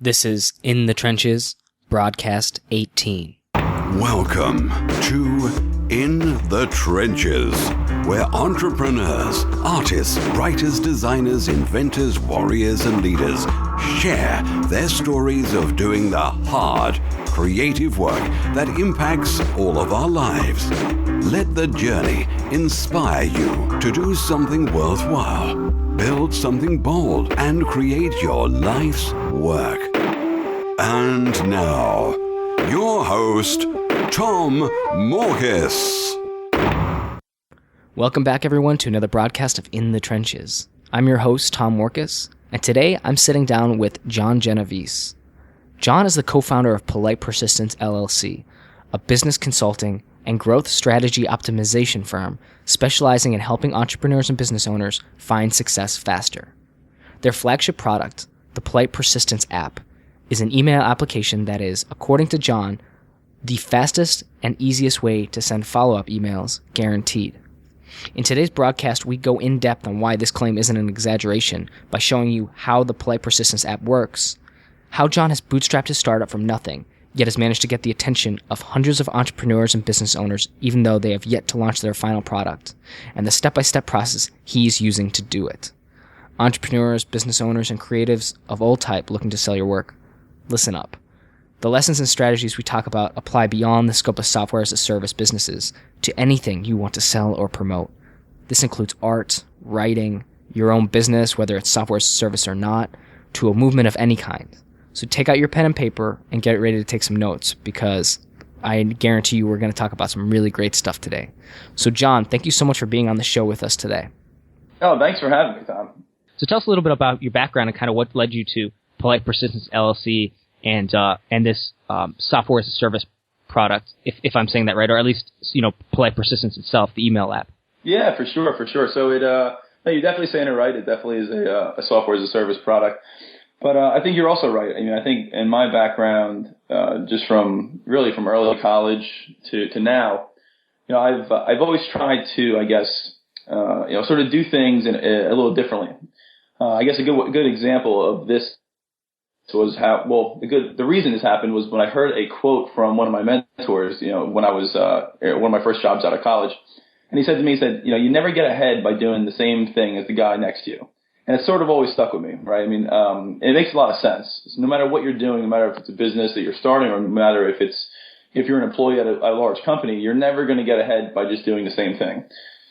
This is In the Trenches, broadcast 18. Welcome to In the Trenches, where entrepreneurs, artists, writers, designers, inventors, warriors, and leaders share their stories of doing the hard, creative work that impacts all of our lives. Let the journey inspire you to do something worthwhile, build something bold, and create your life's work. And now, your host, Tom Morkis. Welcome back, everyone, to another broadcast of In the Trenches. I'm your host, Tom Morkis, and today I'm sitting down with John Genovese. John is the co-founder of Polite Persistence LLC, a business consulting and growth strategy optimization firm specializing in helping entrepreneurs and business owners find success faster. Their flagship product, the Polite Persistence app, is an email application that is, according to John, the fastest and easiest way to send follow-up emails, guaranteed. In today's broadcast, we go in depth on why this claim isn't an exaggeration by showing you how the Polite Persistence app works, how John has bootstrapped his startup from nothing, yet has managed to get the attention of hundreds of entrepreneurs and business owners even though they have yet to launch their final product, and the step-by-step process he's using to do it. Entrepreneurs, business owners, and creatives of all type looking to sell your work, listen up. The lessons and strategies we talk about apply beyond the scope of software as a service businesses to anything you want to sell or promote. This includes art, writing, your own business, whether it's software as a service or not, to a movement of any kind. So take out your pen and paper and get ready to take some notes, because I guarantee you we're going to talk about some really great stuff today. So John, thank you so much for being on the show with us today. Oh, thanks for having me, Tom. So tell us a little bit about your background and kind of what led you to Polite Persistence LLC and this software as a service product, if I'm saying that right, or at least, Polite Persistence itself, the email app. Yeah, for sure. So no, you're definitely saying it right. It definitely is a software as a service product. But I think you're also right. I mean, I think in my background, just from early college to now, I've always tried to, I guess, sort of do things a little differently. I guess a good example of this was the reason this happened was when I heard a quote from one of my mentors, when I was one of my first jobs out of college. And he said to me, you never get ahead by doing the same thing as the guy next to you. And it sort of always stuck with me, right? I mean, it makes a lot of sense. So no matter what you're doing, no matter if it's a business that you're starting, or no matter if you're an employee at a large company, you're never going to get ahead by just doing the same thing.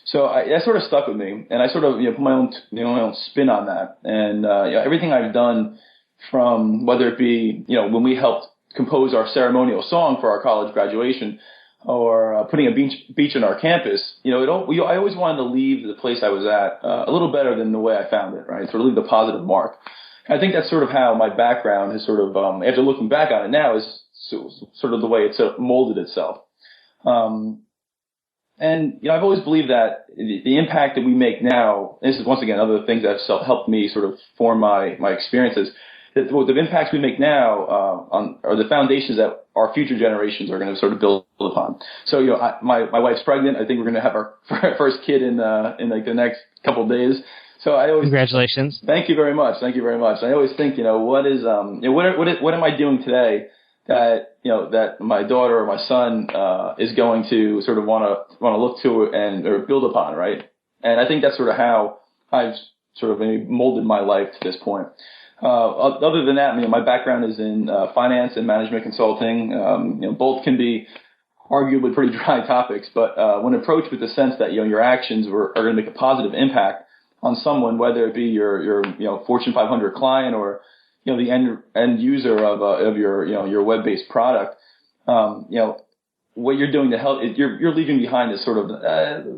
So that sort of stuck with me, and I sort of put my own spin on that. And everything I've done, from whether it be when we helped compose our ceremonial song for our college graduation, or putting a beach on our campus, I always wanted to leave the place I was at a little better than the way I found it, right? Sort of leave the positive mark. And I think that's sort of how my background has sort of, after looking back on it now, is sort of the way it's molded itself. And I've always believed that the impact that we make now, this is once again other things that have helped me sort of form my experiences, that the impacts we make now are the foundations that our future generations are going to sort of build upon. So, my wife's pregnant. I think we're going to have our first kid in like the next couple of days. So I always congratulations. Thank you very much. I always think, what am I doing today that that my daughter or my son is going to sort of want to look to or build upon, right? And I think that's sort of how I've sort of maybe molded my life to this point. Other than that, my background is in finance and management consulting. Both can be arguably pretty dry topics, but when approached with the sense that your actions are going to make a positive impact on someone, whether it be your Fortune 500 client or the end user of your web-based product, what you're doing to help, you're leaving behind this sort of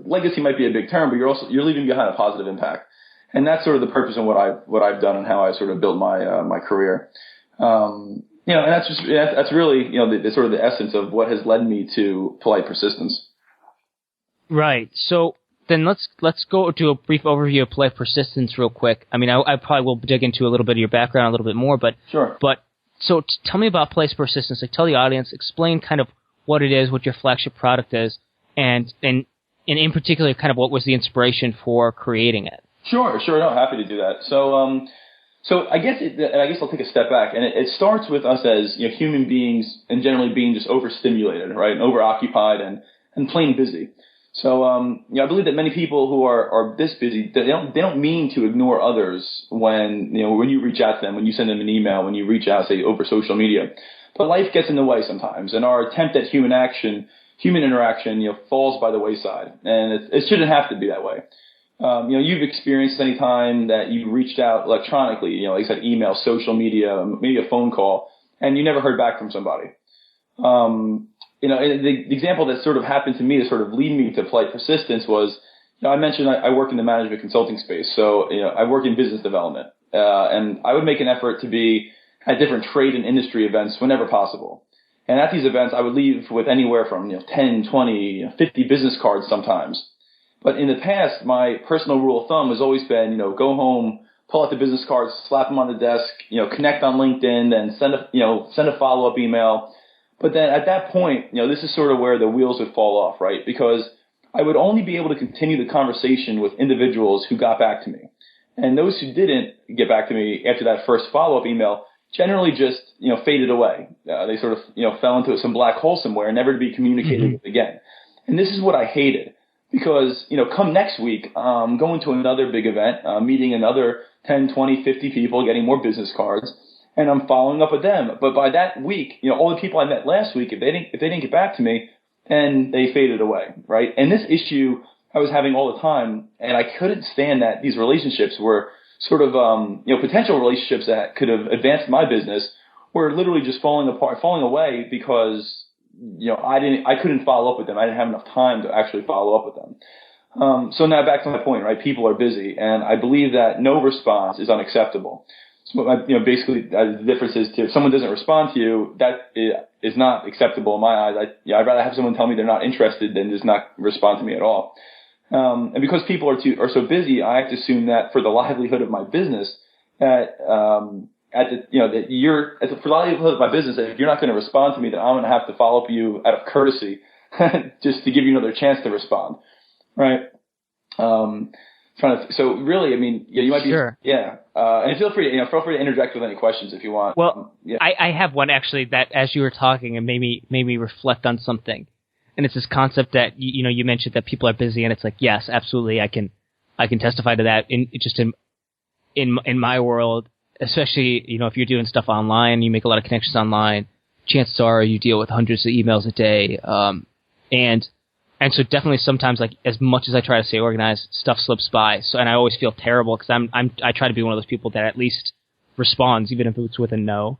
legacy might be a big term, but you're leaving behind a positive impact. And that's sort of the purpose of what I've done and how I sort of built my career. And that's really, the sort of the essence of what has led me to Polite Persistence. Right. So then let's go to a brief overview of Polite Persistence real quick. I mean, I probably will dig into a little bit of your background a little bit more, but sure. But so tell me about Polite Persistence. Like, tell the audience, explain kind of what it is, what your flagship product is, and in particular, kind of what was the inspiration for creating it. Sure. No, happy to do that. So So I guess I'll take a step back, and it starts with us as human beings and generally being just overstimulated, right, and overoccupied and plain busy. So I believe that many people who are this busy, they don't mean to ignore others when you reach out to them, when you send them an email, when you reach out, say, over social media. But life gets in the way sometimes, and our attempt at human interaction, falls by the wayside, and it shouldn't have to be that way. You've experienced any time that you reached out electronically, like I said, email, social media, maybe a phone call, and you never heard back from somebody. The example that sort of happened to me to sort of lead me to Polite Persistence was, I mentioned I work in the management consulting space, so I work in business development, and I would make an effort to be at different trade and industry events whenever possible. And at these events, I would leave with anywhere from 10, 20, 50 business cards sometimes. But in the past, my personal rule of thumb has always been, go home, pull out the business cards, slap them on the desk, connect on LinkedIn, and send a follow-up email. But then at that point, this is sort of where the wheels would fall off, right? Because I would only be able to continue the conversation with individuals who got back to me. And those who didn't get back to me after that first follow-up email generally just, faded away. They sort of, fell into some black hole somewhere, never to be communicated with again. And this is what I hated. Because, come next week, I'm going to another big event, meeting another 10, 20, 50 people, getting more business cards, and I'm following up with them. But by that week, all the people I met last week, if they didn't get back to me, then they faded away, right? And this issue I was having all the time, and I couldn't stand that these relationships were sort of, potential relationships that could have advanced my business were literally just falling away because I couldn't follow up with them. I didn't have enough time to actually follow up with them. So now back to my point, right? People are busy, and I believe that no response is unacceptable. So, basically, the difference is if someone doesn't respond to you, that is not acceptable in my eyes. I'd rather have someone tell me they're not interested than just not respond to me at all. And because people are so busy, I have to assume that for the livelihood of my business, that for the livelihood of my business, that if you're not going to respond to me, then I'm going to have to follow up with you out of courtesy, just to give you another chance to respond, right? So really, you might be, sure. Yeah. And feel free to interject with any questions if you want. Well, yeah. I have one actually that as you were talking, it made me reflect on something, and it's this concept that you mentioned that people are busy, and it's like, yes, absolutely, I can testify to that in my world. Especially, if you're doing stuff online, you make a lot of connections online, chances are you deal with hundreds of emails a day. And so definitely sometimes, like, as much as I try to stay organized, stuff slips by. So, and I always feel terrible because I try to be one of those people that at least responds, even if it's with a no.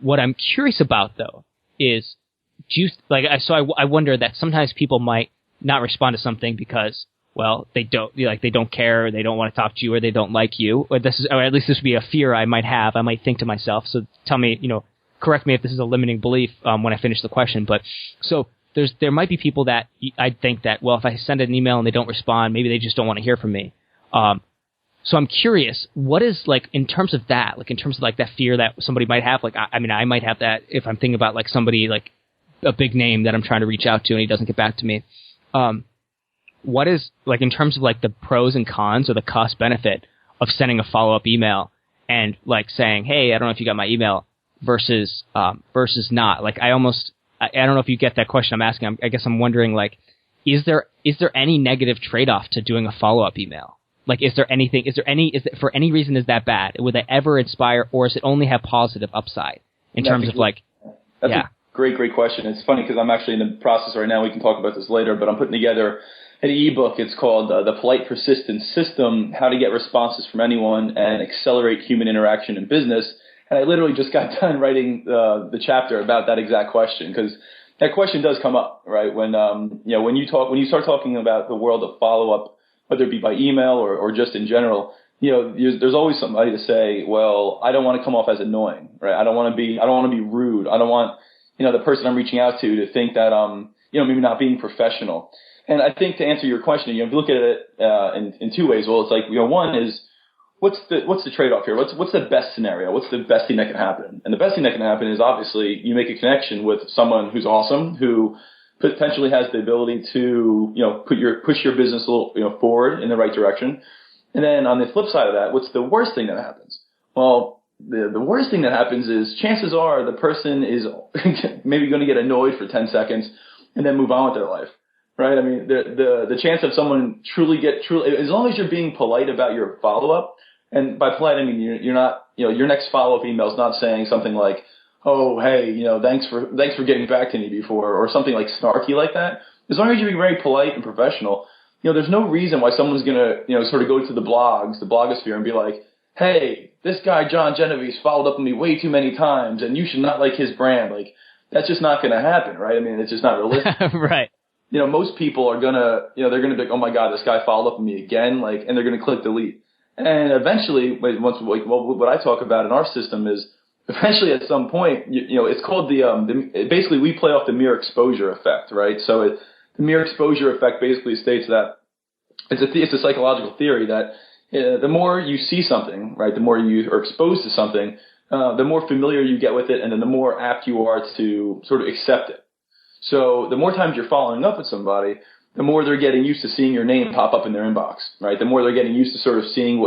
What I'm curious about though is, I wonder that sometimes people might not respond to something because, well, they don't care, or they don't want to talk to you, or they don't like you, or at least this would be a fear I might have. I might think to myself. So tell me, correct me if this is a limiting belief when I finish the question. But so there might be people that I think that, well, if I send an email and they don't respond, maybe they just don't want to hear from me. So I'm curious, what is, like, in terms of that, like in terms of like that fear that somebody might have, like I might have that if I'm thinking about like somebody like a big name that I'm trying to reach out to and he doesn't get back to me. What is, like, in terms of like the pros and cons or the cost benefit of sending a follow-up email and like saying, hey, I don't know if you got my email versus not. Like, I don't know if you get that question I'm asking. I guess I'm wondering, like, is there any negative trade-off to doing a follow-up email? Like, for any reason is that bad? Would they ever inspire, or does it only have positive upside in terms of like, that's a great question. It's funny because I'm actually in the process right now. We can talk about this later, but I'm putting together an ebook. It's called The Polite Persistence System: How to Get Responses from Anyone and Accelerate Human Interaction in Business. And I literally just got done writing the chapter about that exact question, because that question does come up, right? When when you start talking about the world of follow-up, whether it be by email or just in general, there's always somebody to say, well, I don't want to come off as annoying, right? I don't want to be rude. I don't want the person I'm reaching out to think that maybe not being professional. And I think to answer your question, if you look at it in two ways. Well, it's like, one is, what's the trade-off here? What's the best scenario? What's the best thing that can happen? And the best thing that can happen is, obviously, you make a connection with someone who's awesome, who potentially has the ability to push your business a little forward in the right direction. And then on the flip side of that, what's the worst thing that happens? Well, the worst thing that happens is chances are the person is maybe going to get annoyed for 10 seconds and then move on with their life. Right? I mean, the chance of someone truly, as long as you're being polite about your follow-up, and by polite, I mean, you're not, your next follow-up email is not saying something like, oh, hey, thanks for getting back to me before, or something like snarky like that. As long as you're being very polite and professional, there's no reason why someone's going to, sort of go to the blogosphere and be like, hey, this guy, John Genovese, followed up on me way too many times and you should not like his brand. Like, that's just not going to happen, right? I mean, it's just not realistic. Right. Most people are gonna, they're gonna be like, oh my God, this guy followed up on me again, like, and they're gonna click delete. And eventually, what I talk about in our system is, eventually at some point, it's called basically we play off the mere exposure effect, right? So the mere exposure effect basically states that it's a psychological theory that the more you see something, right, the more you are exposed to something, the more familiar you get with it, and then the more apt you are to sort of accept it. So the more times you're following up with somebody, the more they're getting used to seeing your name pop up in their inbox, right? The more they're getting used to sort of seeing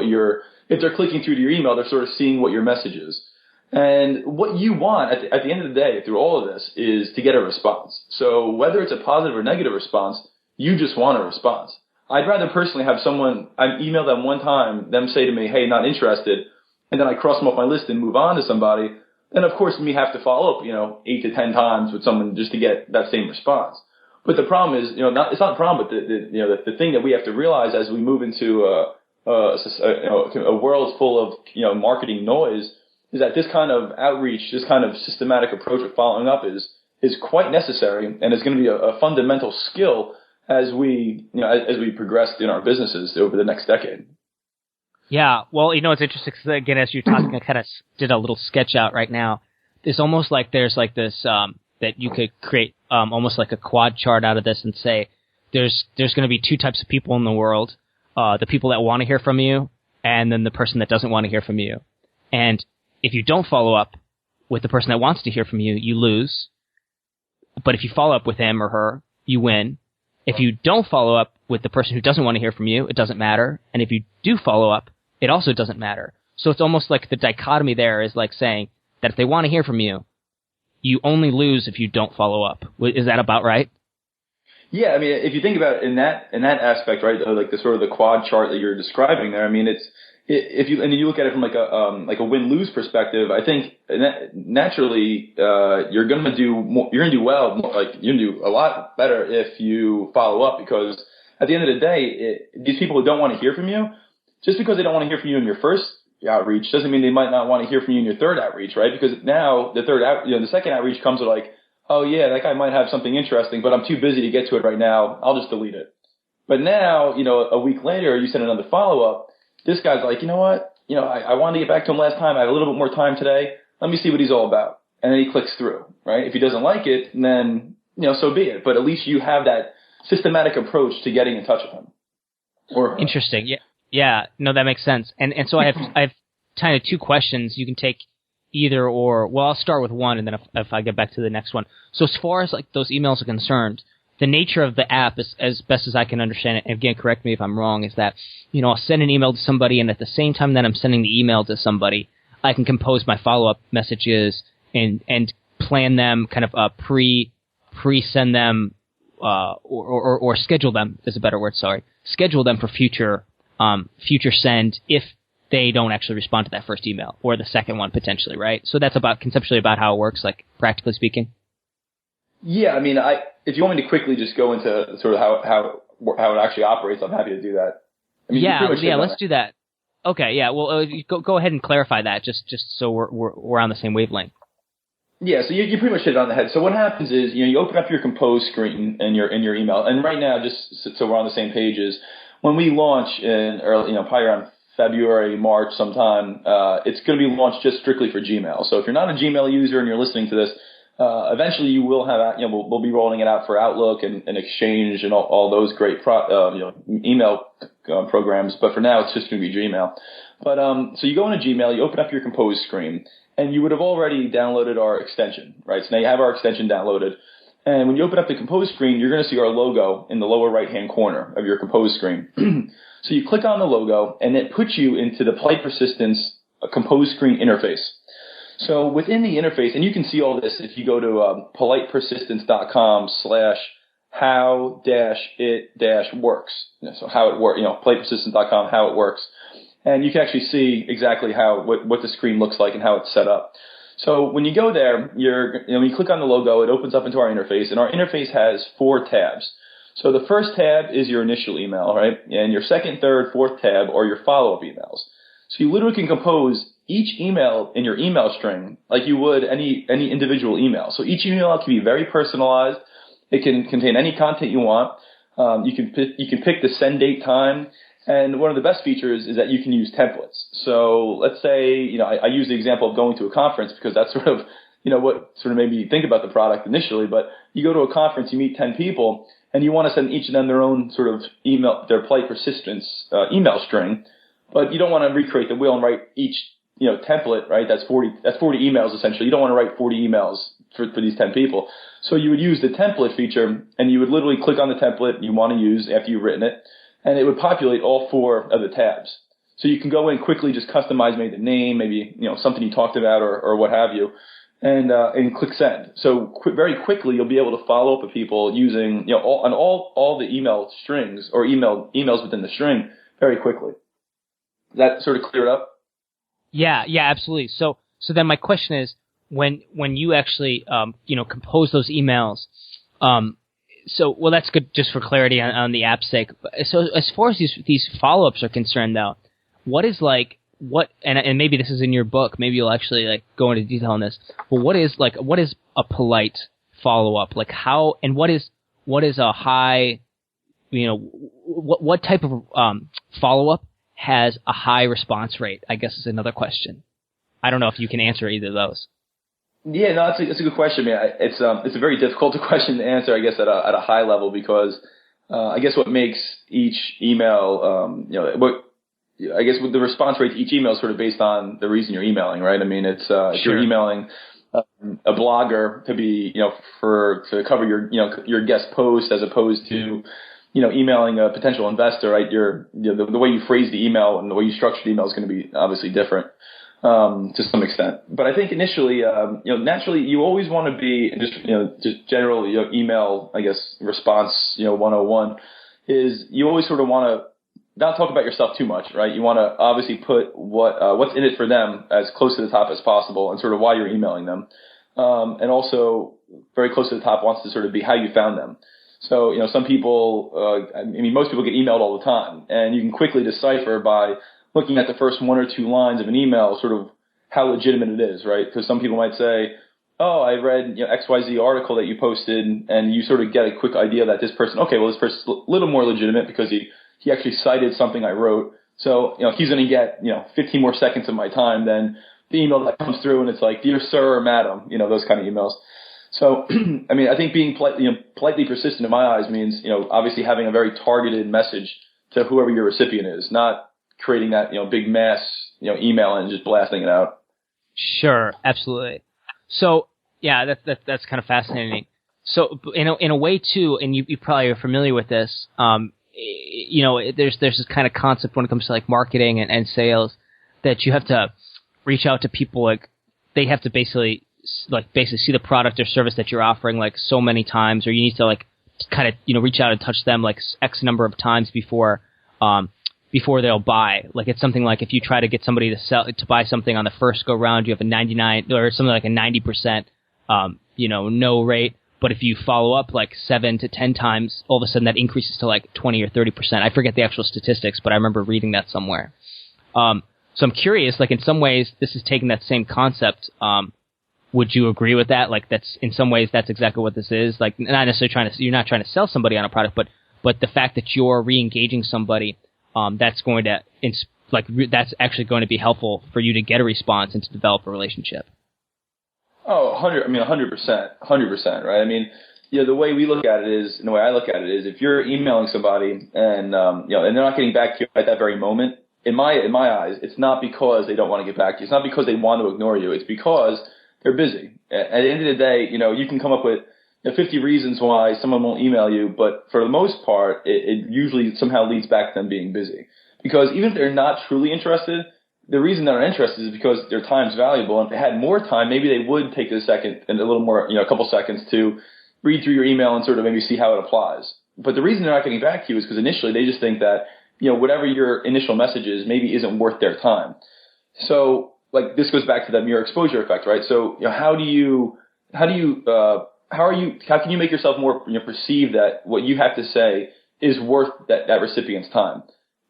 if they're clicking through to your email, they're sort of seeing what your message is. And what you want at the end of the day through all of this is to get a response. So whether it's a positive or negative response, you just want a response. I'd rather personally have someone, I email them one time, them say to me, hey, not interested, and then I cross them off my list and move on to somebody. Then, of course, me have to follow up, 8 to 10 times with someone just to get that same response. But the problem is, it's not a problem, but the thing that we have to realize as we move into a world full of, marketing noise is that this kind of outreach, this kind of systematic approach of following up is quite necessary, and it's going to be a fundamental skill as we progress in our businesses over the next decade. Yeah, well, it's interesting because, again, as you're talking, I kind of did a little sketch out right now. It's almost like there's like this, that you could create almost like a quad chart out of this and say there's going to be two types of people in the world, the people that want to hear from you and then the person that doesn't want to hear from you. And if you don't follow up with the person that wants to hear from you, you lose. But if you follow up with him or her, you win. If you don't follow up with the person who doesn't want to hear from you, it doesn't matter. And if you do follow up, it also doesn't matter. So it's almost like the dichotomy there is like saying that if they want to hear from you, you only lose if you don't follow up. Is that about right? Yeah, I mean, if you think about it in that aspect, right, like the sort of the quad chart that you're describing there, I mean, if you look at it from like a win-lose perspective, I think naturally you're going to do well, like you're going to do a lot better if you follow up, because at the end of the day, these people who don't want to hear from you, just because they don't want to hear from you in your first outreach doesn't mean they might not want to hear from you in your third outreach, right? Because now the second outreach comes with like, oh yeah, that guy might have something interesting, but I'm too busy to get to it right now. I'll just delete it. But now, a week later, you send another follow-up. This guy's like, you know what? I wanted to get back to him last time. I have a little bit more time today. Let me see what he's all about. And then he clicks through, right? If he doesn't like it, then, so be it. But at least you have that systematic approach to getting in touch with him. Or interesting. Yeah. Yeah. No, that makes sense. And so I have kind of two questions. You can take either or. Well, I'll start with one, and then if I get back to the next one. So as far as like those emails are concerned, the nature of the app, is, as best as I can understand it, and again, correct me if I'm wrong, is that, I'll send an email to somebody, and at the same time that I'm sending the email to somebody, I can compose my follow-up messages and plan them, kind of pre-send them, or schedule them, is a better word, sorry. Schedule them for future send if they don't actually respond to that first email, or the second one potentially, right? So that's conceptually about how it works, like practically speaking. Yeah, I mean, if you want me to quickly just go into sort of how it actually operates, I'm happy to do that. I mean, let's do that. Okay, yeah. Well, go ahead and clarify that, just so we're on the same wavelength. Yeah, so you pretty much hit it on the head. So what happens is, you open up your compose screen in your email, and right now, just so we're on the same page, is when we launch in early, probably around February, March, sometime, it's going to be launched just strictly for Gmail. So if you're not a Gmail user and you're listening to this, eventually you will have, we'll be rolling it out for Outlook and Exchange and all those great, email programs. But for now, it's just going to be Gmail. But, so you go into Gmail, you open up your compose screen, and you would have already downloaded our extension, right? So now you have our extension downloaded. And when you open up the compose screen, you're going to see our logo in the lower right-hand corner of your compose screen. So you click on the logo, and it puts you into the Polite Persistence a compose screen interface. So within the interface, and you can see all this if you go to politepersistence.com/how-it-works. So how it works, politepersistence.com, how it works. And you can actually see exactly what the screen looks like and how it's set up. So when you go there, when you click on the logo, it opens up into our interface, and our interface has 4 tabs. So the first tab is your initial email, right? And your second, third, fourth tab are your follow-up emails. So you literally can compose each email in your email string like you would any individual email. So each email can be very personalized. It can contain any content you want. You can pick the send date time. And one of the best features is that you can use templates. So let's say, I use the example of going to a conference because that's sort of, what sort of made me think about the product initially. But you go to a conference, you meet 10 people, and you want to send each of them their own sort of email, their Polite Persistence email string. But you don't want to recreate the wheel and write each, template, right? That's 40 emails essentially. You don't want to write 40 emails for these 10 people. So you would use the template feature, and you would literally click on the template you want to use after you've written it, and it would populate all 4 of the tabs. So you can go in quickly, just customize maybe the name, maybe, something you talked about or what have you, and click send. So very quickly you'll be able to follow up with people using, all the email strings or emails within the string very quickly. Does that sort of clear it up? Yeah, absolutely. So then my question is, when you actually, compose those emails, well, that's good just for clarity on the app's sake. So as far as these follow-ups are concerned, though, and maybe this is in your book, maybe you'll actually go into detail on this, but what is a polite follow-up? Like how, and what is a high, what type of follow-up has a high response rate, I guess is another question. I don't know if you can answer either of those. Yeah, no, it's a good question, man. It's a very difficult question to answer, I guess, at a high level, because I guess what makes each email, I guess with the response rate to each email is sort of based on the reason you're emailing, right? I mean, it's if you're emailing a blogger to be, to cover your guest post as opposed to emailing a potential investor, right? The way you phrase the email and the way you structure the email is going to be obviously different. To some extent. But I think initially, naturally you always want to be just general, email, I guess, response, 101 is you always sort of want to not talk about yourself too much, right? You want to obviously put what's in it for them as close to the top as possible and sort of why you're emailing them. And also very close to the top wants to sort of be how you found them. So, some people, most people get emailed all the time, and you can quickly decipher by looking at the first 1 or 2 lines of an email, sort of how legitimate it is, right? Because some people might say, oh, I read XYZ article that you posted, and you sort of get a quick idea that this person, okay, well, this person's a little more legitimate because he actually cited something I wrote. So, he's going to get, 15 more seconds of my time than the email that comes through and it's like, dear sir or madam, those kind of emails. So, I think being politely persistent in my eyes means, obviously having a very targeted message to whoever your recipient is, not creating that, big mass, email and just blasting it out. Sure, absolutely. So, yeah, that's kind of fascinating. So, in a way too, and you probably are familiar with this, there's this kind of concept when it comes to marketing and sales that you have to reach out to people, they have to basically see the product or service that you're offering so many times, or you need to kind of reach out and touch them X number of times before they'll buy. It's something like if you try to get somebody to buy something on the first go round, you have a 99 or something like a 90% no rate. But if you follow up 7 to 10 times, all of a sudden that increases to 20 or 30%. I forget the actual statistics, but I remember reading that somewhere. So I'm curious, in some ways this is taking that same concept. Would you agree with that? That's in some ways that's exactly what this is. Not necessarily you're not trying to sell somebody on a product, but the fact that you're re-engaging somebody, that's going to that's actually going to be helpful for you to get a response and to develop a relationship. Oh, 100%, right? The way we look at it is, and the way I look at it is, if you're emailing somebody and and they're not getting back to you at that very moment, in my eyes, it's not because they don't want to get back to you. It's not because they want to ignore you. It's because they're busy. At the end of the day, you can come up with 50 reasons why someone won't email you, but for the most part, it usually somehow leads back to them being busy. Because even if they're not truly interested, the reason they're interested is because their time's valuable. And if they had more time, maybe they would take a second and a little more, a couple seconds to read through your email and sort of maybe see how it applies. But the reason they're not getting back to you is because initially they just think that, whatever your initial message is maybe isn't worth their time. So like this goes back to that mirror exposure effect, right? So, how can you make yourself more perceive that what you have to say is worth that recipient's time?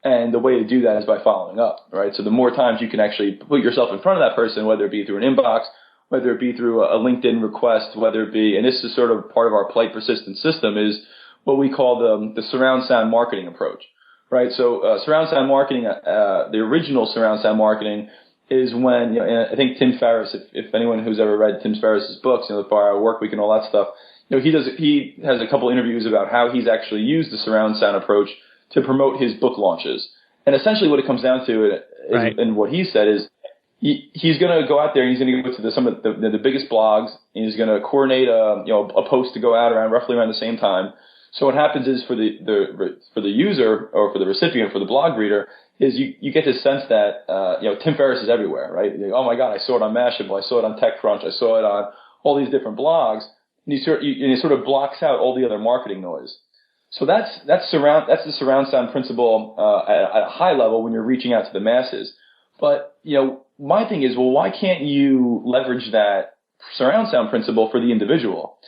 And the way to do that is by following up, right? So the more times you can actually put yourself in front of that person, whether it be through an inbox, whether it be through a LinkedIn request, whether it be, and this is sort of part of our Polite Persistence system, is what we call the surround sound marketing approach, right? So surround sound marketing, the original surround sound marketing is when, and I think Tim Ferriss, if anyone who's ever read Tim Ferriss's books, the 4-Hour Work Week and all that stuff, he has a couple interviews about how he's actually used the surround sound approach to promote his book launches. And essentially what it comes down to, right, and what he said is, he's going to go out there and he's going to go to some of the biggest blogs, and he's going to coordinate a post to go out roughly around the same time. So what happens is for the user or for the recipient, for the blog reader, is you get this sense that Tim Ferriss is everywhere, right? Oh my God, I saw it on Mashable, I saw it on TechCrunch, I saw it on all these different blogs, and he sort of blocks out all the other marketing noise. So that's the surround sound principle at a high level when you're reaching out to the masses. But my thing is, well, why can't you leverage that surround sound principle for the individual?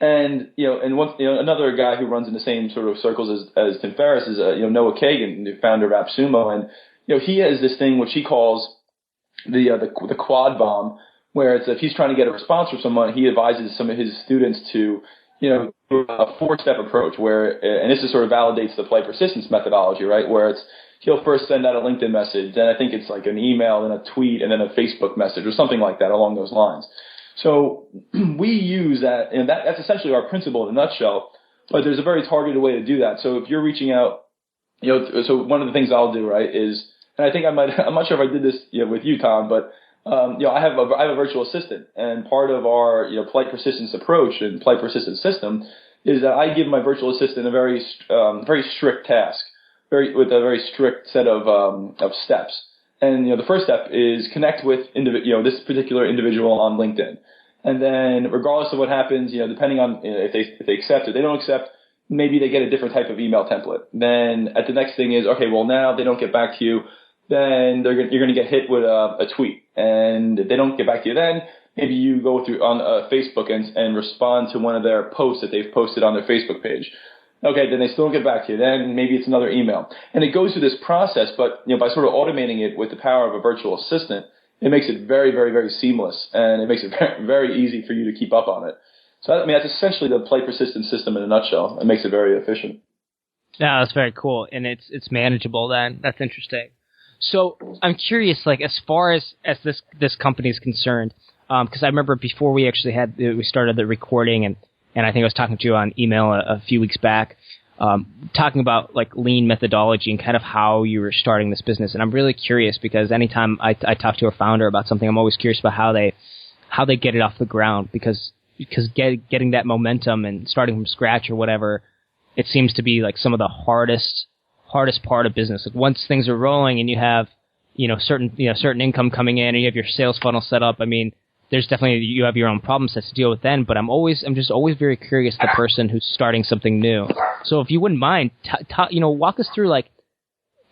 And another guy who runs in the same sort of circles as Tim Ferriss is Noah Kagan, the founder of AppSumo, and he has this thing which he calls the quad bomb, where it's if he's trying to get a response from someone, he advises some of his students to a 4-step approach where, and this is sort of validates the Polite Persistence methodology, right? Where he'll first send out a LinkedIn message, then I think it's like an email, then a tweet, and then a Facebook message or something like that along those lines. So we use that, and that's essentially our principle in a nutshell, but there's a very targeted way to do that. So if you're reaching out, so one of the things I'll do, right, is, and I think I'm not sure if I did this with you, Tom, but I have a virtual assistant, and part of our Polite Persistence approach and Polite Persistence system is that I give my virtual assistant a very strict task, with a very strict set of steps. And the first step is connect with this particular individual on LinkedIn, and then regardless of what happens, depending on if they accept it, they don't accept, maybe they get a different type of email template. Then at the next thing is, okay, well now they don't get back to you, then you're going to get hit with a tweet, and if they don't get back to you, then maybe you go through on Facebook and respond to one of their posts that they've posted on their Facebook page. Okay, then they still don't get back to you. Then maybe it's another email. And it goes through this process, but by sort of automating it with the power of a virtual assistant, it makes it very, very, very seamless, and it makes it very, very easy for you to keep up on it. So that's essentially the Polite Persistence system in a nutshell. It makes it very efficient. Yeah, that's very cool, and it's manageable then. That's interesting. So I'm curious, like as far as this company is concerned, because I remember before we actually we started the recording, and I think I was talking to you on email a few weeks back, talking about like lean methodology and kind of how you were starting this business. And I'm really curious because anytime I talk to a founder about something, I'm always curious about how they get it off the ground, because getting that momentum and starting from scratch or whatever, it seems to be like some of the hardest part of business. Like once things are rolling and you have certain income coming in and you have your sales funnel set up, I mean, there's definitely, you have your own problem sets to deal with then, but I'm just always very curious, the person who's starting something new. So if you wouldn't mind, walk us through like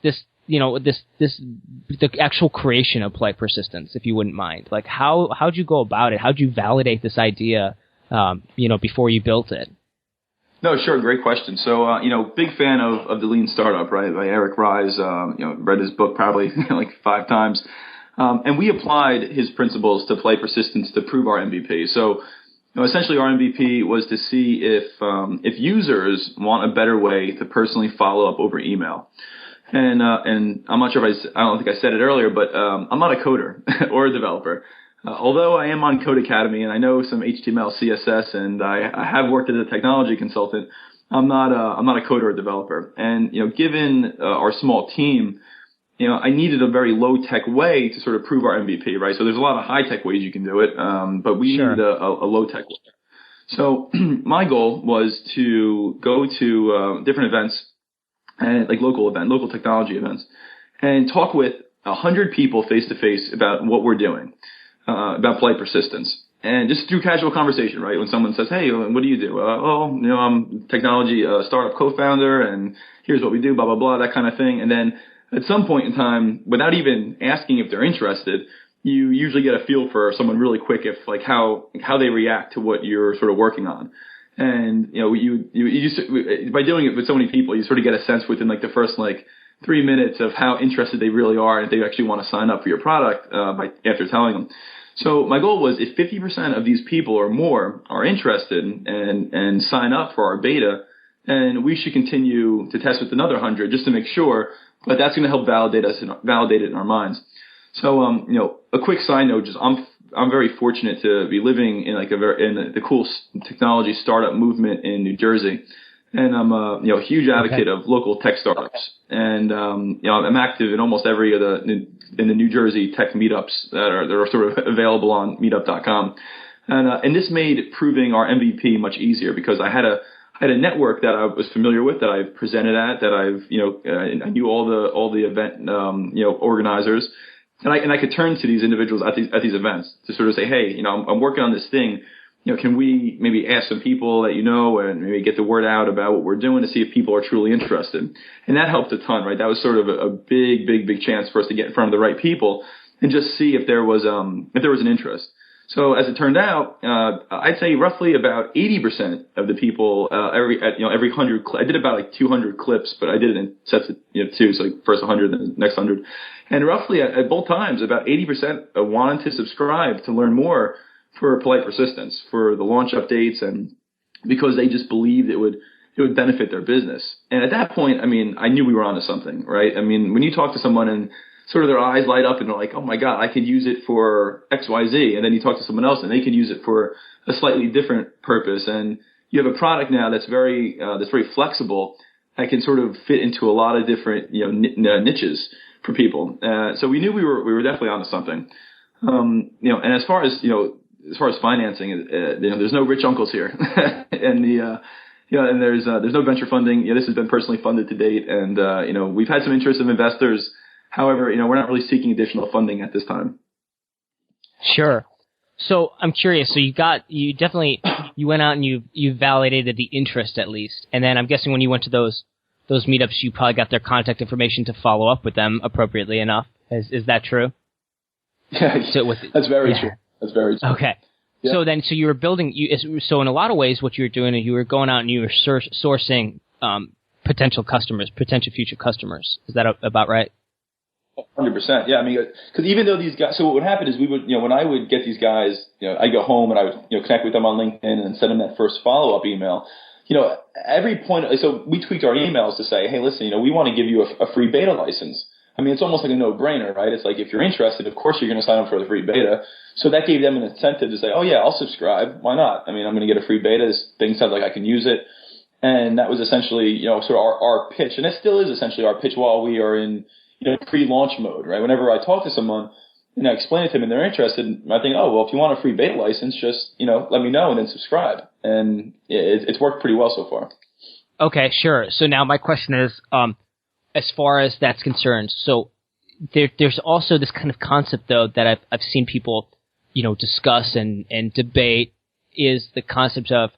this, the actual creation of Polite Persistence, if you wouldn't mind. Like how'd you go about it? How'd you validate this idea, before you built it? No, sure. Great question. So, big fan of the Lean Startup, right? By Eric Ries, read his book probably like 5 times. And we applied his principles to Polite Persistence to prove our MVP. So, essentially our MVP was to see if users want a better way to personally follow up over email. And I'm not sure I don't think I said it earlier, but, I'm not a coder or a developer. Although I am on Code Academy and I know some HTML, CSS, and I have worked as a technology consultant, I'm not a coder or developer. And, given our small team, I needed a very low-tech way to sort of prove our MVP, right? So there's a lot of high-tech ways you can do it, but we needed a low-tech way. So my goal was to go to different events, and like local technology events, and talk with 100 people face to face about what we're doing, about polite persistence. And just through casual conversation, right? When someone says, "Hey, what do you do?" I'm a technology startup co-founder, and here's what we do, blah, blah, blah, that kind of thing. And then at some point in time, without even asking if they're interested, you usually get a feel for someone really quick if like how they react to what you're sort of working on. And, you by doing it with so many people, you sort of get a sense within like the first like 3 minutes of how interested they really are and if they actually want to sign up for your product after telling them. So my goal was if 50% of these people or more are interested and sign up for our beta, then we should continue to test with another 100 just to make sure, but that's going to help validate it in our minds. So, a quick side note, just I'm very fortunate to be living in like in the cool technology startup movement in New Jersey. And I'm a huge advocate of local tech startups. And I'm active in almost every of the New Jersey tech meetups that are sort of available on meetup.com. And this made proving our MVP much easier because I had a network that I was familiar with, that I've presented at, that I knew all the event organizers, and I could turn to these individuals at these events to sort of say, hey, I'm working on this thing. Can we maybe ask some people that and maybe get the word out about what we're doing to see if people are truly interested? And that helped a ton, right? That was sort of a big chance for us to get in front of the right people and just see if there was an interest. So as it turned out, I'd say roughly about 80% of the people, every 100, I did about like 200 clips, but I did it in sets of, two, so like first 100, then the next 100. And roughly at both times, about 80% wanted to subscribe to learn more for polite persistence, for the launch updates, and because they just believed it would benefit their business. And at that point, I knew we were onto something, right? When you talk to someone and sort of their eyes light up and they're like, oh my God, I could use it for X, Y, Z. And then you talk to someone else and they could use it for a slightly different purpose. And you have a product now that's very flexible, that can sort of fit into a lot of different, niches for people. So we knew we were definitely onto something. And as far as financing, there's no rich uncles here, and and there's no venture funding. This has been personally funded to date, and we've had some interest of investors. However, we're not really seeking additional funding at this time. Sure. So I'm curious. So you went out and you validated the interest at least, and then I'm guessing when you went to those meetups, you probably got their contact information to follow up with them appropriately enough. Is that true? Yeah, that's very true. That's very true. Okay. Yeah. So you were building, so in a lot of ways what you were doing is you were going out and you were sourcing potential future customers. Is that about right? 100%. Yeah. Because even though these guys, so what would happen is we would, when I would get these guys, I'd go home and I would, connect with them on LinkedIn and send them that first follow-up email. Every point, so we tweaked our emails to say, hey, listen, we want to give you a free beta license. It's almost like a no-brainer, right? It's like if you're interested, of course you're going to sign up for the free beta. So that gave them an incentive to say, oh yeah, I'll subscribe. Why not? I'm going to get a free beta. This thing sounds like I can use it. And that was essentially, sort of our pitch. And it still is essentially our pitch while we are in, pre-launch mode, right? Whenever I talk to someone and I explain it to them and they're interested, I think, oh, well, if you want a free beta license, just, let me know and then subscribe. And it's worked pretty well so far. Okay, sure. So now my question is, as far as that's concerned, so there's also this kind of concept though that I've seen people, discuss and debate, is the concept of,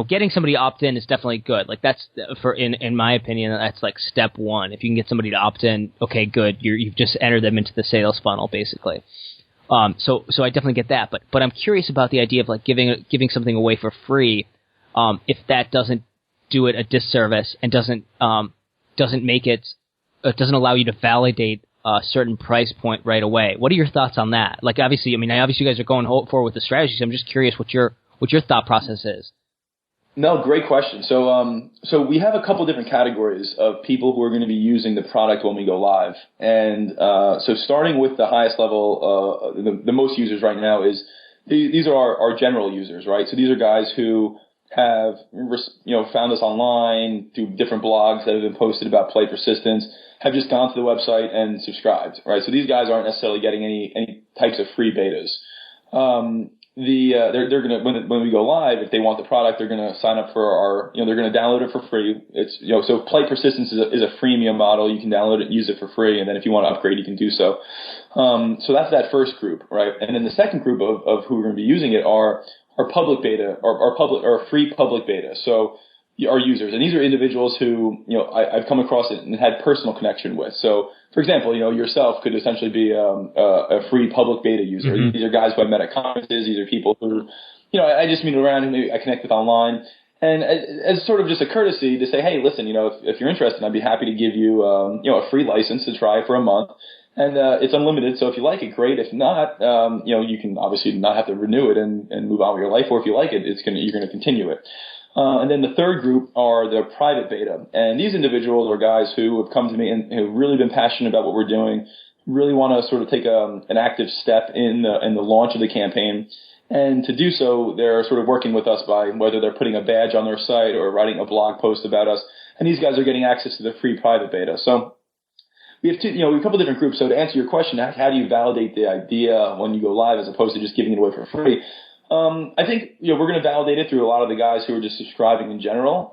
getting somebody to opt in is definitely good. Like that's in my opinion, that's like step one. If you can get somebody to opt in, okay, good. You've just entered them into the sales funnel basically. So I definitely get that, but I'm curious about the idea of like giving something away for free, if that doesn't do it a disservice and doesn't allow you to validate a certain price point right away. What are your thoughts on that? Like obviously you guys are going forward with the strategy, so I'm just curious what your thought process is. No, great question. So we have a couple different categories of people who are going to be using the product when we go live. And so starting with the highest level, the most users right now is these are our general users, right? So these are guys who have found us online through different blogs that have been posted about polite persistence, have just gone to the website and subscribed, right? So these guys aren't necessarily getting any types of free betas. they're gonna when we go live, if they want the product, they're gonna sign up for our, they're gonna download it for free. It's, so Polite Persistence is a freemium model. You can download it and use it for free, and then if you want to upgrade, you can do so. So that's that first group, right? And then the second group of who are going to be using it are our public beta, or free public beta. So our users, and these are individuals who, I've come across it and had personal connection with. So, for example, yourself could essentially be a free public beta user. Mm-hmm. These are guys who I met at conferences. These are people who, I just meet around and maybe I connect with online. And as sort of just a courtesy to say, hey, listen, if you're interested, I'd be happy to give you, a free license to try for a month. And it's unlimited, so if you like it, great. If not, you can obviously not have to renew it and move on with your life. Or if you like it, you're going to continue it. And then the third group are the private beta. And these individuals are guys who have come to me and have really been passionate about what we're doing, really want to sort of take an active step in the launch of the campaign. And to do so, they're sort of working with us by whether they're putting a badge on their site or writing a blog post about us. And these guys are getting access to the free private beta. So we have a couple different groups. So to answer your question, how do you validate the idea when you go live as opposed to just giving it away for free? I think, we're going to validate it through a lot of the guys who are just subscribing in general.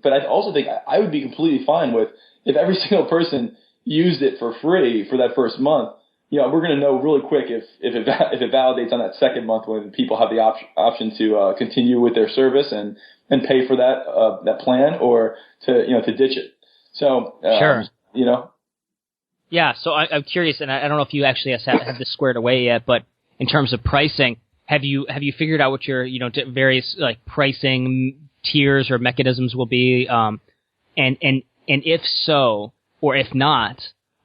But I also think I would be completely fine with if every single person used it for free for that first month. We're going to know really quick if it validates on that second month when people have the option to continue with their service and pay for that plan, or to ditch it. So, sure. Yeah. So I'm curious, and I don't know if you actually have this squared away yet, but in terms of pricing, have you figured out what your, various like pricing tiers or mechanisms will be? And if so, or if not,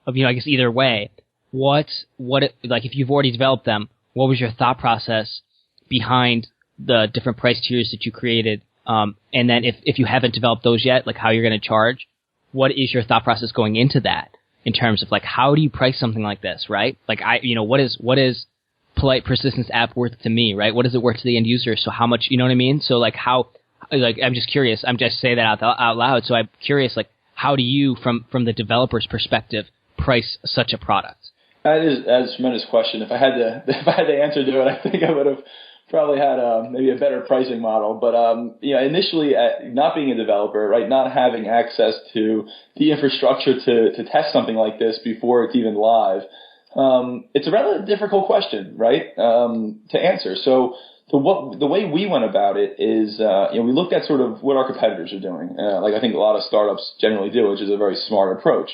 I guess either way, like if you've already developed them, what was your thought process behind the different price tiers that you created? And then if you haven't developed those yet, like how you're going to charge, what is your thought process going into that in terms of like, how do you price something like this, right? Like what is Polite Persistence app worth to me, right? What is it worth to the end user? So how much, you know what I mean? So like I'm just curious. I'm just saying that out loud. So I'm curious, like how do you, from the developer's perspective, price such a product? That's a tremendous question. If I had the answer to it, I think I would have probably had maybe a better pricing model. But initially, not being a developer, right, not having access to the infrastructure to test something like this before it's even live, it's a rather difficult question, right, to answer. So the way we went about it is, we looked at sort of what our competitors are doing, like I think a lot of startups generally do, which is a very smart approach.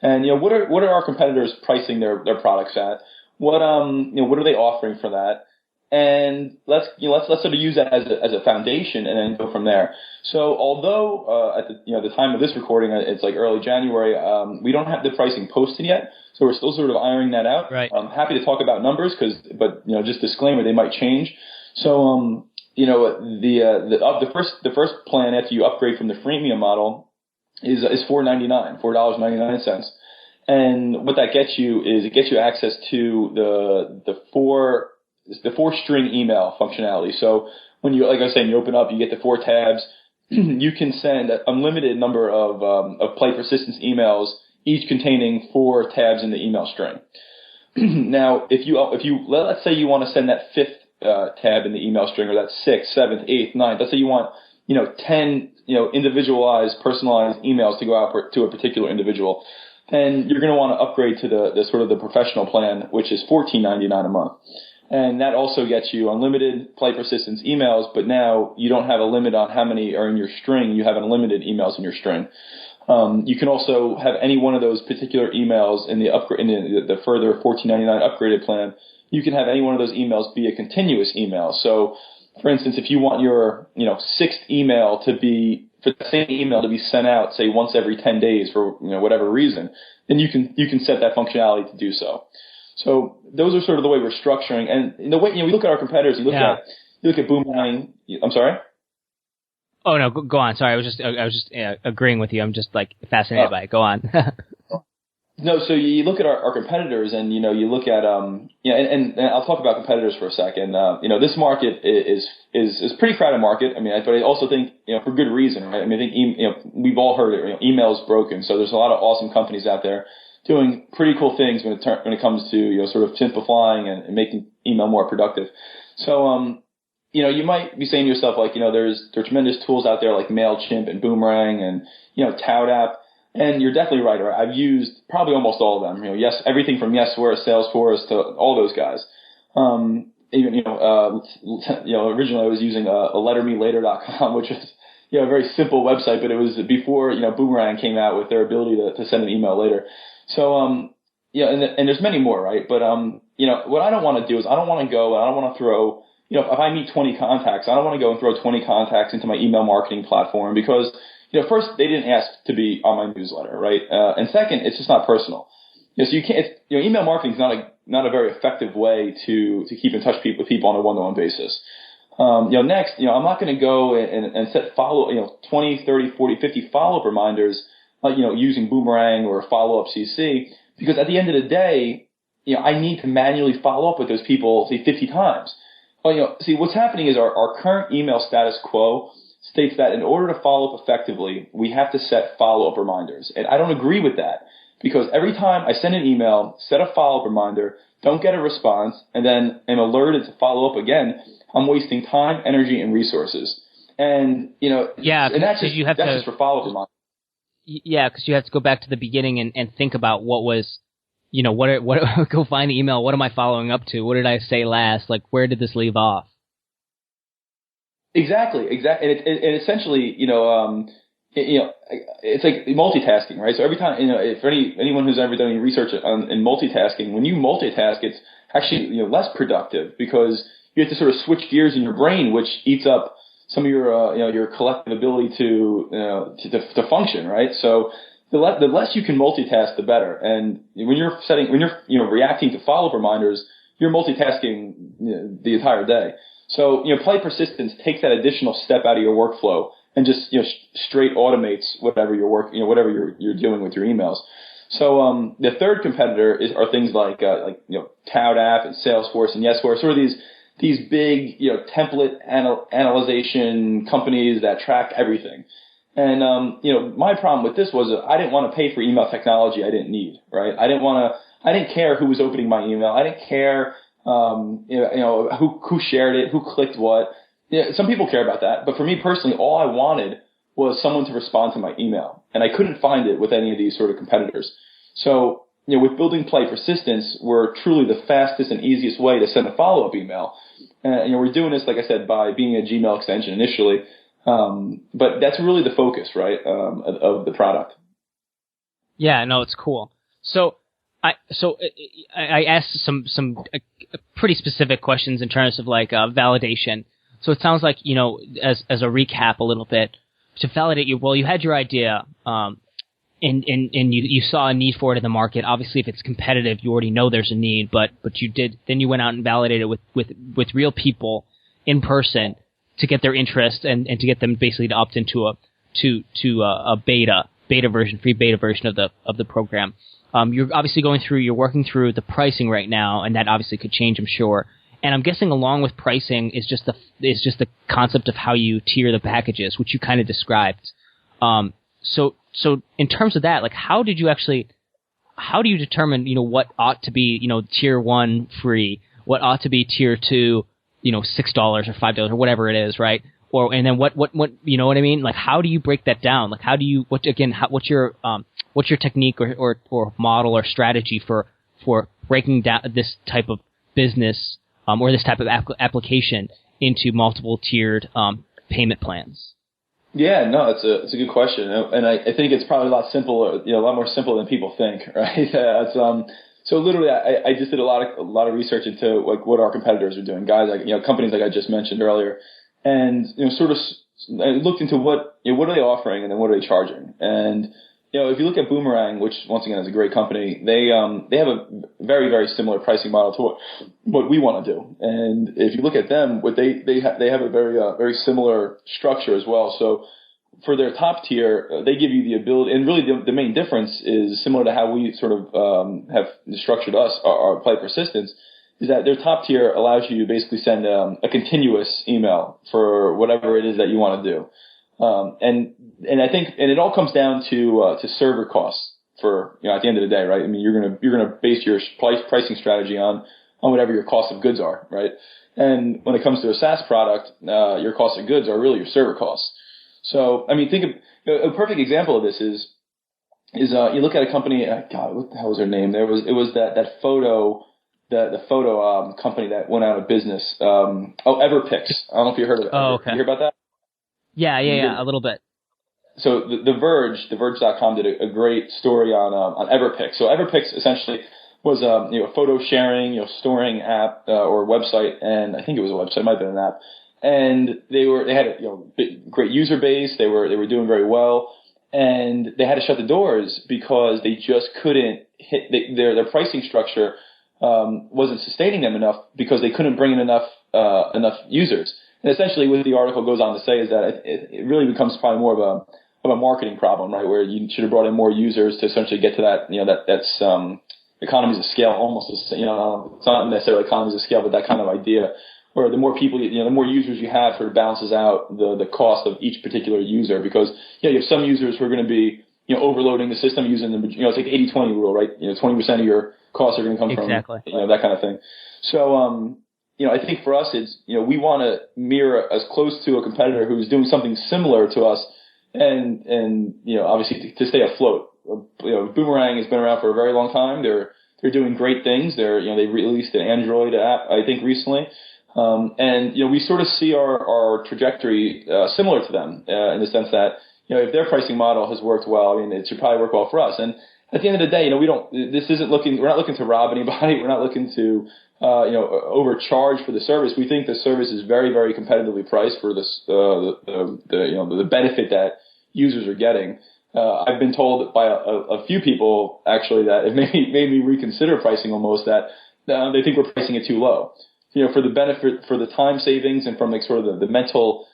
And what are our competitors pricing their products at? What are they offering for that? And let's sort of use that as a foundation and then go from there. So although at the time of this recording, it's like early January, we don't have the pricing posted yet, so we're still sort of ironing that out. Right. I'm happy to talk about numbers but just disclaimer, they might change. So the first plan after you upgrade from the freemium model is $4.99, and what that gets you is it gets you access to the four string email functionality. So when you, like I was saying, you open up, you get the 4 tabs. You can send an unlimited number of Polite Persistence emails, each containing 4 tabs in the email string. Now, if you let's say you want to send that 5th tab in the email string, or that 6th, 7th, 8th, 9th. Let's say you want 10 individualized, personalized emails to go out to a particular individual. Then you're going to want to upgrade to the sort of the professional plan, which is $14.99 a month. And that also gets you unlimited Polite Persistence emails, but now you don't have a limit on how many are in your string. You have unlimited emails in your string. You can also have any one of those particular emails in the further $14.99 upgraded plan. You can have any one of those emails be a continuous email. So, for instance, if you want your 6th email for the same email to be sent out, say once every 10 days for whatever reason, then you can set that functionality to do so. So those are sort of the way we're structuring. And the way we look at our competitors, you look at Boomerang. I'm sorry. Oh no, go on. Sorry, I was just agreeing with you. I'm just like fascinated by it. Go on. No, so you look at our competitors, and you look at and I'll talk about competitors for a second. This market is pretty crowded market. I mean, but I also think for good reason, right? I mean, I think we've all heard it. Email is broken, so there's a lot of awesome companies out there doing pretty cool things when it comes to, sort of simplifying and making email more productive. So, you might be saying to yourself, like, there's tremendous tools out there like MailChimp and Boomerang and, ToutApp. And you're definitely right. I've used probably almost all of them. Everything from Yesware, Salesforce to all those guys. Even, originally I was using a lettermelater.com, which was, a very simple website, but it was before, Boomerang came out with their ability to send an email later. So, and there's many more, right? But, what I don't want to do is I don't want to go and I don't want to throw, if I meet 20 contacts, I don't want to go and throw 20 contacts into my email marketing platform because, first, they didn't ask to be on my newsletter, right? And second, it's just not personal. So you can't, email marketing is not a very effective way to keep in touch with people on a one-to-one basis. Next, I'm not going to go and set 20, 30, 40, 50 follow-up reminders, using Boomerang or follow-up CC, because at the end of the day, I need to manually follow up with those people, say, 50 times. Well, see, what's happening is our current email status quo states that in order to follow up effectively, we have to set follow-up reminders. And I don't agree with that because every time I send an email, set a follow-up reminder, don't get a response, and then am alerted to follow up again, I'm wasting time, energy, and resources. And, and that's just for follow-up reminders. Yeah, because you have to go back to the beginning and think about what was, go find the email. What am I following up to? What did I say last? Like, where did this leave off? Exactly. And essentially, it's like multitasking, right? So every time, if anyone who's ever done any research in multitasking, when you multitask, it's actually, less productive because you have to sort of switch gears in your brain, which eats up some of your collective ability to function, right? So the less you can multitask, the better. And when you're reacting to follow-up reminders, you're multitasking the entire day. So, Polite Persistence takes that additional step out of your workflow and just, straight automates whatever whatever you're doing with your emails. So, the third competitor are things like ToutApp and Salesforce and Yesware, sort of these big, template analyzation companies that track everything. And, my problem with this was I didn't want to pay for email technology I didn't need, right? I didn't care who was opening my email. I didn't care, who shared it, who clicked what. Some people care about that, but for me personally, all I wanted was someone to respond to my email, and I couldn't find it with any of these sort of competitors. So, with building Polite Persistence, we're truly the fastest and easiest way to send a follow-up email. We're doing this, like I said, by being a Gmail extension initially, but that's really the focus, right, of the product. Yeah, no, it's cool. So I asked some pretty specific questions in terms of like validation. So it sounds like, as a recap a little bit, to validate you had your idea, and you saw a need for it in the market. Obviously, if it's competitive, you already know there's a need, but then you went out and validated with real people in person to get their interest and to get them basically to opt into a beta version, free beta version of the program. You're obviously you're working through the pricing right now, and that obviously could change, I'm sure. And I'm guessing along with pricing is just the concept of how you tier the packages, which you kind of described. So in terms of that, like, how do you determine, what ought to be, tier 1 free, what ought to be tier 2, $6 or $5 or whatever it is, right? And then what, you know what I mean? Like, how do you break that down? Like, what's your technique or model or strategy for breaking down this type of business, or this type of application into multiple tiered, payment plans? Yeah, no, it's a good question. And I think it's probably a lot more simple than people think, right? So literally I just did a lot of research into like what our competitors are doing, guys like, companies like I just mentioned earlier. And, sort of I looked into what are they offering and then what are they charging? And, if you look at Boomerang, which once again is a great company, they have a very, very similar pricing model to what we want to do. And if you look at them, what they have a very, very similar structure as well. So for their top tier, they give you the ability, and really the main difference is similar to how we sort of, have structured our Polite Persistence, is that their top tier allows you to basically send a continuous email for whatever it is that you want to do. And I think, and it all comes down to server costs for, at the end of the day, right? I mean, you're gonna base your pricing strategy on whatever your cost of goods are, right? And when it comes to a SaaS product, your cost of goods are really your server costs. So, I mean, think of a perfect example of this is you look at a company, God, what the hell was their name? It was that photo, the photo company that went out of business. Everpix. I don't know if you heard of it. Oh, okay. You hear about that? Yeah, a little bit. So the Verge.com did a great story on Everpix. So Everpix essentially was a photo sharing, storing app or website, and I think it was a website, it might have been an app. And they had a great user base. They were doing very well, and they had to shut the doors because they just couldn't hit their pricing structure wasn't sustaining them enough because they couldn't bring in enough users. And essentially, what the article goes on to say is that it really becomes probably more of a marketing problem, right? Where you should have brought in more users to essentially get to that that's economies of scale, almost. It's not necessarily economies of scale, but that kind of idea. Where the more people, the more users you have, sort of balances out the cost of each particular user. Because you have some users who are going to be overloading the system using the it's like 80-20 rule, right? 20% of your costs are going to come from that kind of thing. So I think for us it's we want to mirror as close to a competitor who's doing something similar to us, and obviously to stay afloat. Boomerang has been around for a very long time. They're doing great things. They released an Android app I think recently. And we sort of see our trajectory similar to them in the sense that if their pricing model has worked well, I mean it should probably work well for us. And at the end of the day, we're not looking to rob anybody. We're not looking to overcharge for the service. We think the service is very, very competitively priced for this the benefit that users are getting. I've been told by a few people actually that it made me reconsider pricing almost, that they think we're pricing it too low. For the benefit, for the time savings and from sort of the mental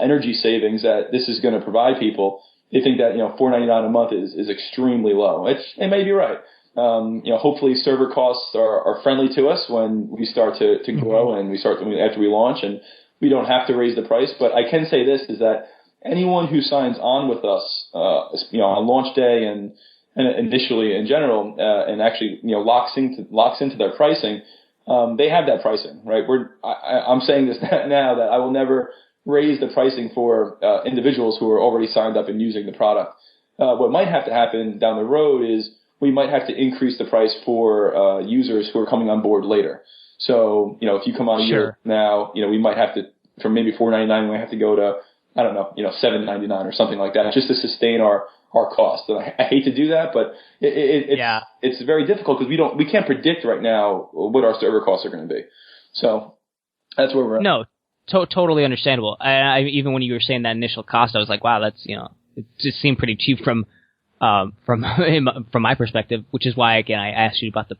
energy savings that this is going to provide people, they think that $4.99 a month is extremely low. It may be right. Hopefully server costs are friendly to us when we start to grow and after we launch, and we don't have to raise the price. But I can say this is that anyone who signs on with us, on launch day and initially in general, and actually locks into their pricing. They have that pricing, right? I'm saying this now that I will never raise the pricing for individuals who are already signed up and using the product. What might have to happen down the road is we might have to increase the price for users who are coming on board later. So, if you come on a year now, we might have to, from maybe $4.99, we might have to go to, I don't know, $7.99 or something like that, just to sustain our cost. And I hate to do that, but it's very difficult because we can't predict right now what our server costs are going to be. So that's where we're at. No, totally understandable. I even when you were saying that initial cost, I was like, wow, that's it just seemed pretty cheap from my perspective, which is why again I asked you about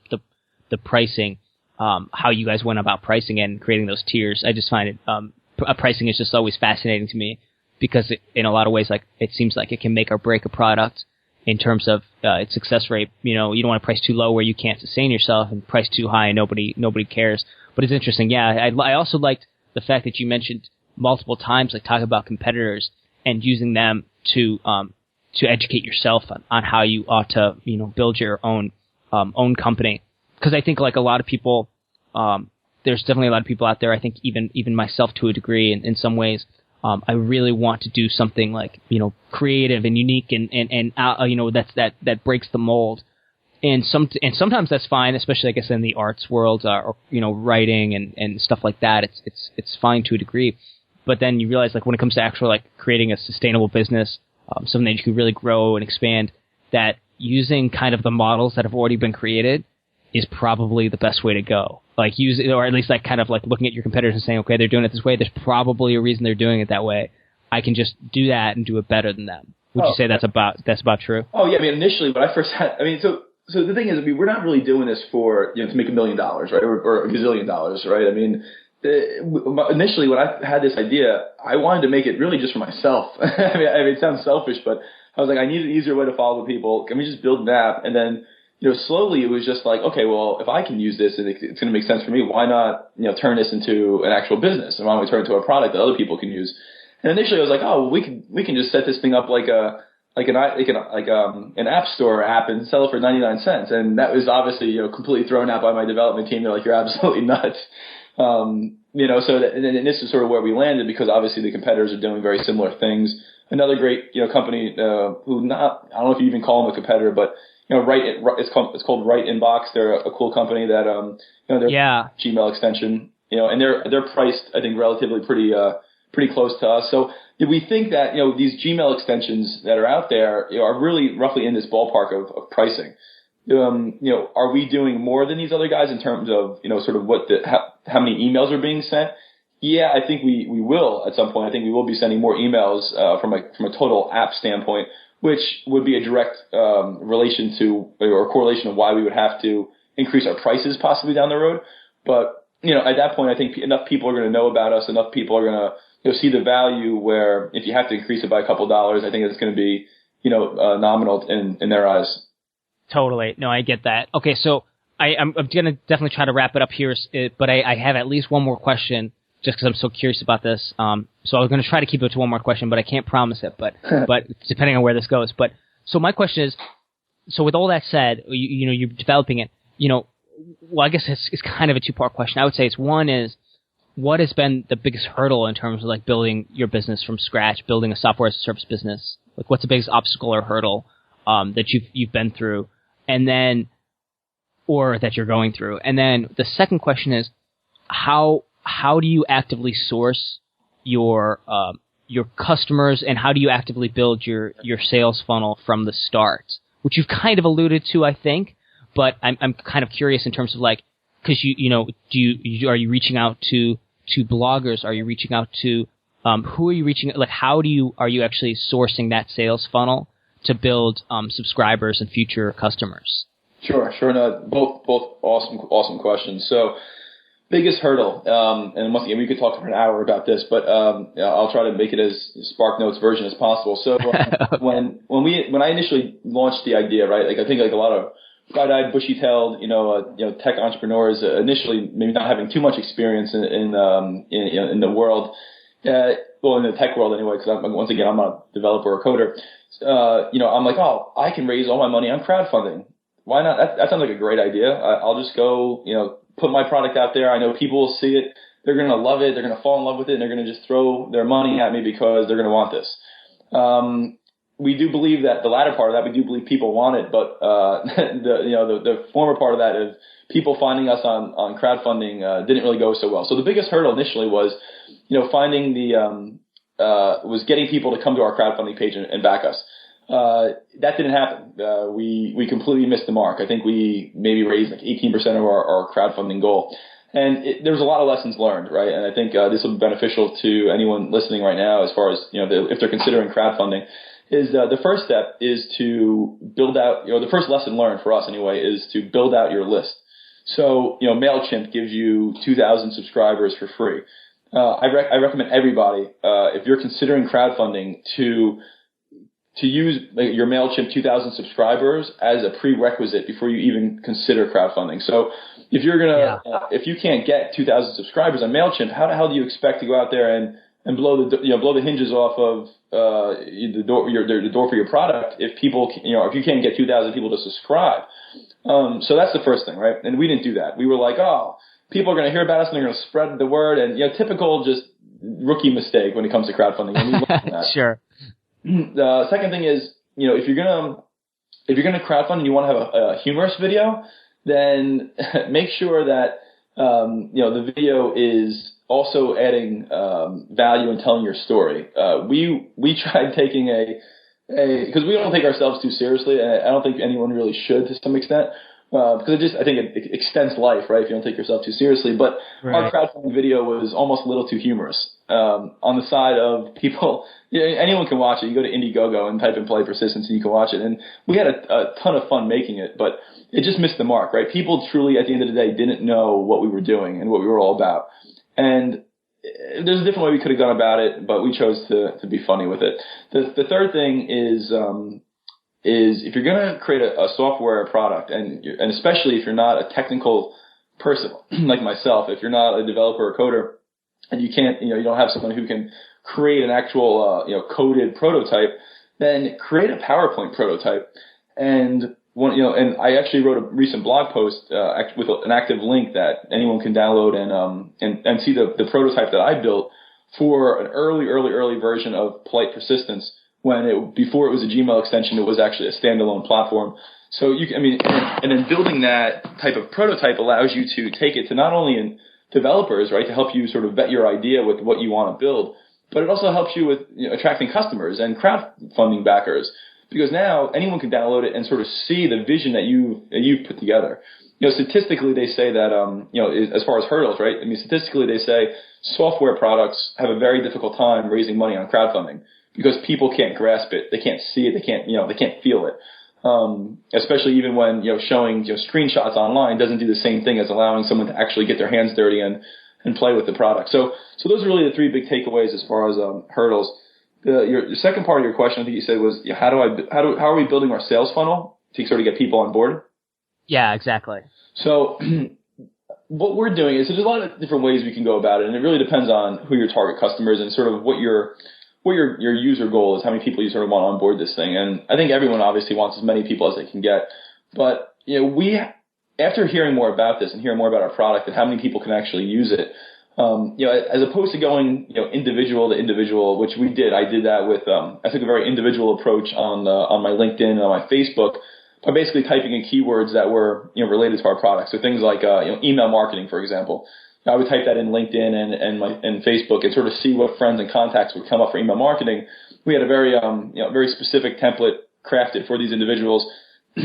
the pricing, how you guys went about pricing and creating those tiers. I just find it pricing is just always fascinating to me. Because in a lot of ways, like it seems like it can make or break a product in terms of its success rate. You don't want to price too low where you can't sustain yourself, and price too high and nobody cares. But it's interesting. Yeah, I also liked the fact that you mentioned multiple times, like talk about competitors and using them to educate yourself on how you ought to build your own company. Because I think like a lot of people, there's definitely a lot of people out there. I think even myself to a degree in some ways. I really want to do something like, creative and unique and that breaks the mold. And sometimes that's fine, especially I guess in the arts world, or writing and stuff like that. It's fine to a degree. But then you realize like when it comes to actual like creating a sustainable business, something that you can really grow and expand, that using kind of the models that have already been created is probably the best way to go. Like use it, or at least like kind of like looking at your competitors and saying, okay, they're doing it this way. There's probably a reason they're doing it that way. I can just do that and do it better than them. Would you say that's about true? Oh yeah. I mean, initially when I first had, so the thing is, we're not really doing this for, to make $1 million, right? Or $1 gazillion, right? I mean, initially when I had this idea, I wanted to make it really just for myself. I mean, it sounds selfish, but I was like, I need an easier way to follow people. Can we just build an app? And then, slowly it was just like, okay, well, if I can use this and it's going to make sense for me, why not, turn this into an actual business? And why don't we turn it into a product that other people can use? And initially I was like, oh, we can just set this thing up like a an app store app and sell it for 99 cents. And that was obviously, completely thrown out by my development team. They're like, you're absolutely nuts. And this is sort of where we landed, because obviously the competitors are doing very similar things. Another great, company, I don't know if you even call them a competitor, but, it's called Right Inbox. They're a cool company that, they're Gmail extension, and they're priced, I think, relatively pretty close to us. So we think that, these Gmail extensions that are out there, are really roughly in this ballpark of pricing. Are we doing more than these other guys in terms of, sort of how many emails are being sent? Yeah, I think we will at some point. I think we will be sending more emails, from a total app standpoint, which would be a direct, relation to, or correlation of why we would have to increase our prices possibly down the road. But, at that point, I think enough people are going to know about us, enough people are going to, see the value where if you have to increase it by a couple $, I think it's going to be, nominal in their eyes. Totally. No, I get that. Okay. So I'm going to definitely try to wrap it up here, but I have at least one more question just because I'm so curious about this. So I was going to try to keep it to one more question, but I can't promise it, but depending on where this goes. But so my question is, so with all that said, you're developing it, well, I guess it's kind of a two-part question. I would say one is, what has been the biggest hurdle in terms of like building your business from scratch, building a software as a service business? Like, what's the biggest obstacle or hurdle that you've been through, and then, or that you're going through? And then the second question is, how do you actively source your customers, and how do you actively build your sales funnel from the start? Which you've kind of alluded to, I think, but I'm kind of curious in terms of like, because are you reaching out to bloggers? Are you reaching out to who are you reaching? Like, are you actually sourcing that sales funnel to build subscribers and future customers? Sure. No, both awesome questions. So, biggest hurdle, and once again, we could talk for an hour about this, but I'll try to make it as Spark Notes version as possible. So, when I initially launched the idea, right, like I think like a lot of bright-eyed, bushy-tailed, tech entrepreneurs, initially maybe not having too much experience in the world, well, in the tech world anyway, because once again, I'm not a developer or coder. I'm like, oh, I can raise all my money on crowdfunding. Why not? That sounds like a great idea. I'll just go, put my product out there. I know people will see it. They're going to love it. They're going to fall in love with it, and they're going to just throw their money at me because they're going to want this. We do believe that the latter part of that, we do believe people want it, but the former part of that is people finding us on crowdfunding didn't really go so well. So the biggest hurdle initially was, finding was getting people to come to our crowdfunding page and back us. That didn't happen. We completely missed the mark. I think we maybe raised like 18% of our crowdfunding goal. And there was a lot of lessons learned, right? And I think this will be beneficial to anyone listening right now as far as, if they're considering crowdfunding. Is the first step is to build out, the first lesson learned for us anyway is to build out your list. So, MailChimp gives you 2,000 subscribers for free. I recommend everybody, if you're considering crowdfunding, to use your MailChimp 2,000 subscribers as a prerequisite before you even consider crowdfunding. So if if you can't get 2,000 subscribers on MailChimp, how the hell do you expect to go out there and blow the hinges off of the door for your product if people, if you can't get 2,000 people to subscribe? So that's the first thing, right? And we didn't do that. We were like, oh, people are going to hear about us and they're going to spread the word, and typical just rookie mistake when it comes to crowdfunding. And we learned from that. Sure. The second thing is, if you're gonna crowdfund and you want to have a humorous video, then make sure that the video is also adding value and telling your story. We tried taking because we don't take ourselves too seriously, and I don't think anyone really should to some extent. Because I think it extends life, right? If you don't take yourself too seriously. But Our crowdfunding video was almost a little too humorous. On the side of people, anyone can watch it. You go to Indiegogo and type in Polite Persistence and you can watch it. And we had a ton of fun making it, but it just missed the mark, right? People truly, at the end of the day, didn't know what we were doing and what we were all about. And there's a different way we could have gone about it, but we chose to be funny with it. The third thing is if you're going to create a software product, and especially if you're not a technical person like myself, if you're not a developer or coder, and you can't, you don't have someone who can create an actual, coded prototype, then create a PowerPoint prototype. And and I actually wrote a recent blog post with an active link that anyone can download and see the prototype that I built for an early version of Polite Persistence. Before it was a Gmail extension, it was actually a standalone platform. So and then building that type of prototype allows you to take it to not only in developers, right, to help you sort of vet your idea with what you want to build, but it also helps you with attracting customers and crowdfunding backers. Because now anyone can download it and sort of see the vision that you've put together. Statistically they say that as far as hurdles, right? Statistically they say software products have a very difficult time raising money on crowdfunding because people can't grasp it, they can't see it, they can't feel it. Especially even when showing screenshots online doesn't do the same thing as allowing someone to actually get their hands dirty and play with the product. So those are really the three big takeaways as far as hurdles. The second part of your question, I think you said, was how are we building our sales funnel to sort of get people on board? Yeah, exactly. So what we're doing is there's a lot of different ways we can go about it, and it really depends on who your target customer is and sort of what your user goal is, how many people you sort of want on board this thing. And I think everyone obviously wants as many people as they can get. But after hearing more about this and hearing more about our product and how many people can actually use it, as opposed to going, individual to individual, which we did. I did that with, I took a very individual approach on my LinkedIn and on my Facebook by basically typing in keywords that were, related to our product. So things like, email marketing, for example. I would type that in LinkedIn and Facebook and sort of see what friends and contacts would come up for email marketing. We had a very, very specific template crafted for these individuals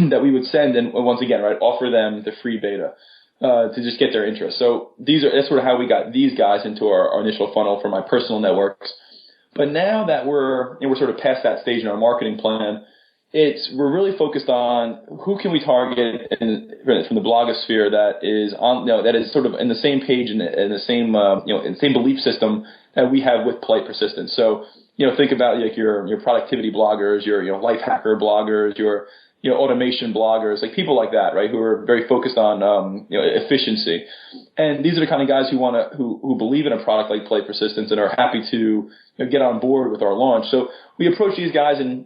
that we would send and once again, right, offer them the free beta. To just get their interest. So that's sort of how we got these guys into our initial funnel for my personal networks. But now that we're sort of past that stage in our marketing plan, we're really focused on who can we target from the blogosphere that is sort of in the same page and in the same in the same belief system that we have with Polite Persistence. So think about like your productivity bloggers, your life hacker bloggers, your automation bloggers, like people like that, right, who are very focused on, efficiency. And these are the kind of guys who believe in a product like Polite Persistence and are happy to get on board with our launch. So we approach these guys and,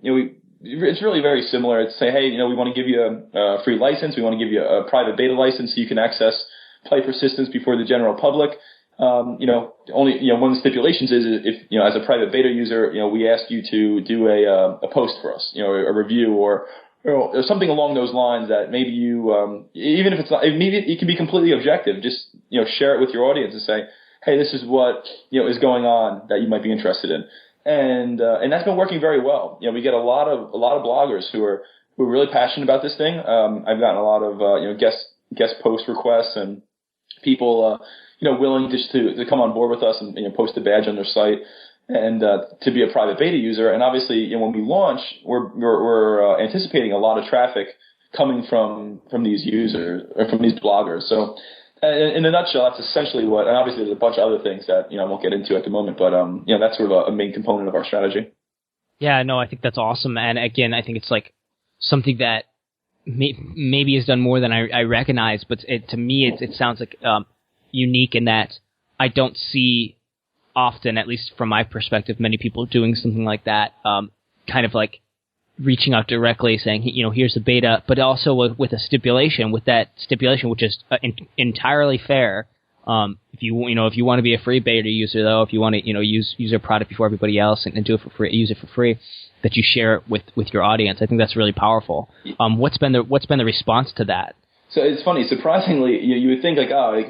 it's really very similar. It's say, hey, we want to give you a free license. We want to give you a private beta license so you can access Polite Persistence before the general public. Only, one of the stipulations is if, as a private beta user, we ask you to do a post for us, a review or something along those lines that maybe you, even if it's not, maybe it can be completely objective. Just, share it with your audience and say, hey, this is what, is going on that you might be interested in. And that's been working very well. We get a lot of bloggers who are really passionate about this thing. I've gotten a lot of, guest post requests and people, willing just to come on board with us and, post a badge on their site. And to be a private beta user. And obviously, when we launch, we're anticipating a lot of traffic coming from these users or from these bloggers. So, in a nutshell, that's essentially what. And obviously, there's a bunch of other things that I won't get into at the moment. But that's sort of a main component of our strategy. Yeah, no, I think that's awesome. And again, I think it's like something that maybe is done more than I recognize. But to me, it sounds like unique in that I don't see often, at least from my perspective, many people doing something like that, kind of like reaching out directly saying, here's the beta, but also with a stipulation, which is entirely fair. If you want to be a free beta user, though, if you want to, use your product before everybody else and do it for free, use it for free, that you share it with your audience. I think that's really powerful. What's been the response to that? So it's funny, surprisingly, you would think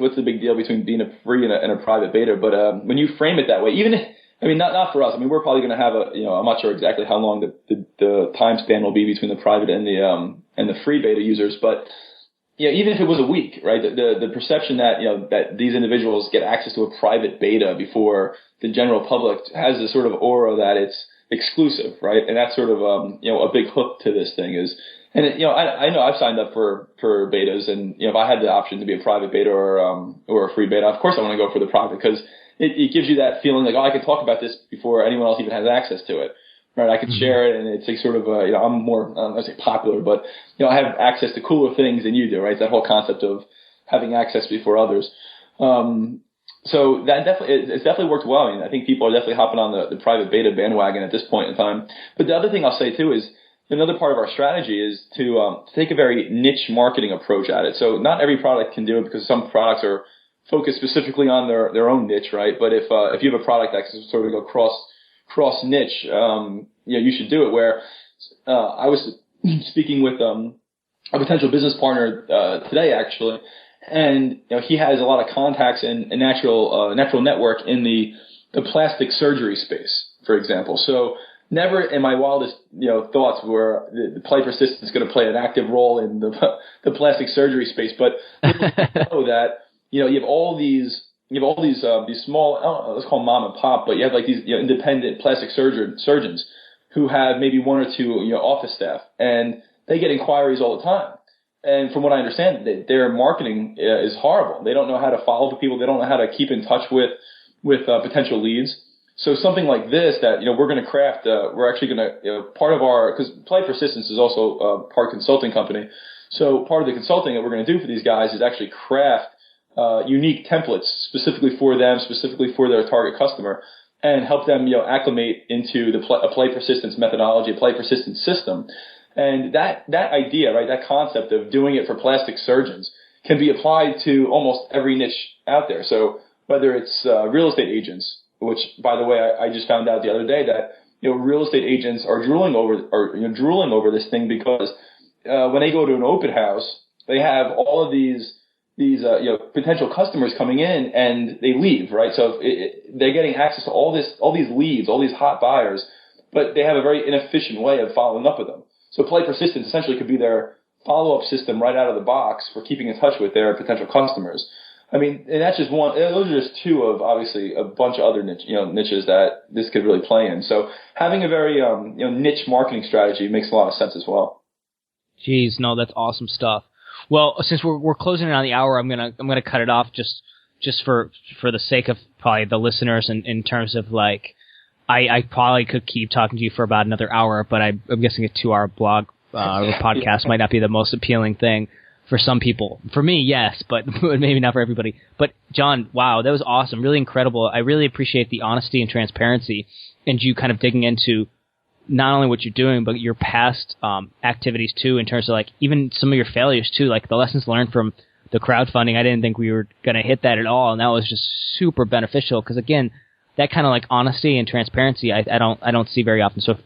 what's the big deal between being a free and a private beta? But when you frame it that way, even if, not for us. we're probably going to have I'm not sure exactly how long the time span will be between the private and the free beta users. But even if it was a week, right? The perception that that these individuals get access to a private beta before the general public has this sort of aura that it's exclusive, right? And that's sort of a big hook to this thing is. And I know I've signed up for betas, and if I had the option to be a private beta or a free beta, of course I want to go for the private because it gives you that feeling like, I can talk about this before anyone else even has access to it, right? I can share it, and it's like sort of I'm more I don't want to say popular, but I have access to cooler things than you do, right? It's that whole concept of having access before others. So that it's definitely worked well. I mean, I think people are definitely hopping on the private beta bandwagon at this point in time. But the other thing I'll say too is another part of our strategy is to take a very niche marketing approach at it. So not every product can do it because some products are focused specifically on their own niche, right? But if you have a product that can sort of go cross niche, you should do it. Where I was speaking with a potential business partner today, actually. And he has a lot of contacts and a natural network in the plastic surgery space, for example. So never in my wildest thoughts were the Polite Persistence is going to play an active role in the plastic surgery space. But know that you have all these small, let's call them mom and pop, but you have like these independent plastic surgeons who have maybe one or two office staff, and they get inquiries all the time. And from what I understand, their marketing is horrible. They don't know how to follow up with people. They don't know how to keep in touch with potential leads. So something like this that we're going to craft. We're actually going to part of our, because Polite Persistence is also part consulting company. So part of the consulting that we're going to do for these guys is actually craft unique templates specifically for them, specifically for their target customer, and help them acclimate into a Polite Persistence methodology, a Polite Persistence system. And that idea, right, that concept of doing it for plastic surgeons can be applied to almost every niche out there. So whether it's real estate agents, which, by the way, I just found out the other day that real estate agents are drooling over this thing because when they go to an open house, they have all of these potential customers coming in and they leave, right? So they're getting access to all these leads, all these hot buyers, but they have a very inefficient way of following up with them. So Polite Persistence essentially could be their follow-up system right out of the box for keeping in touch with their potential customers. I mean, and that's just one. Those are just two of obviously a bunch of other niches that this could really play in. So having a very niche marketing strategy makes a lot of sense as well. Jeez, no, that's awesome stuff. Well, since we're closing in on the hour, I'm gonna cut it off just for the sake of probably the listeners in terms of like. I probably could keep talking to you for about another hour, but I'm guessing a 2-hour blog or podcast might not be the most appealing thing for some people. For me, yes, but maybe not for everybody. But John, wow, that was awesome, really incredible. I really appreciate the honesty and transparency and you kind of digging into not only what you're doing, but your past activities too, in terms of like even some of your failures too, like the lessons learned from the crowdfunding. I didn't think we were going to hit that at all, and that was just super beneficial because again, that kind of like honesty and transparency, I don't see very often. So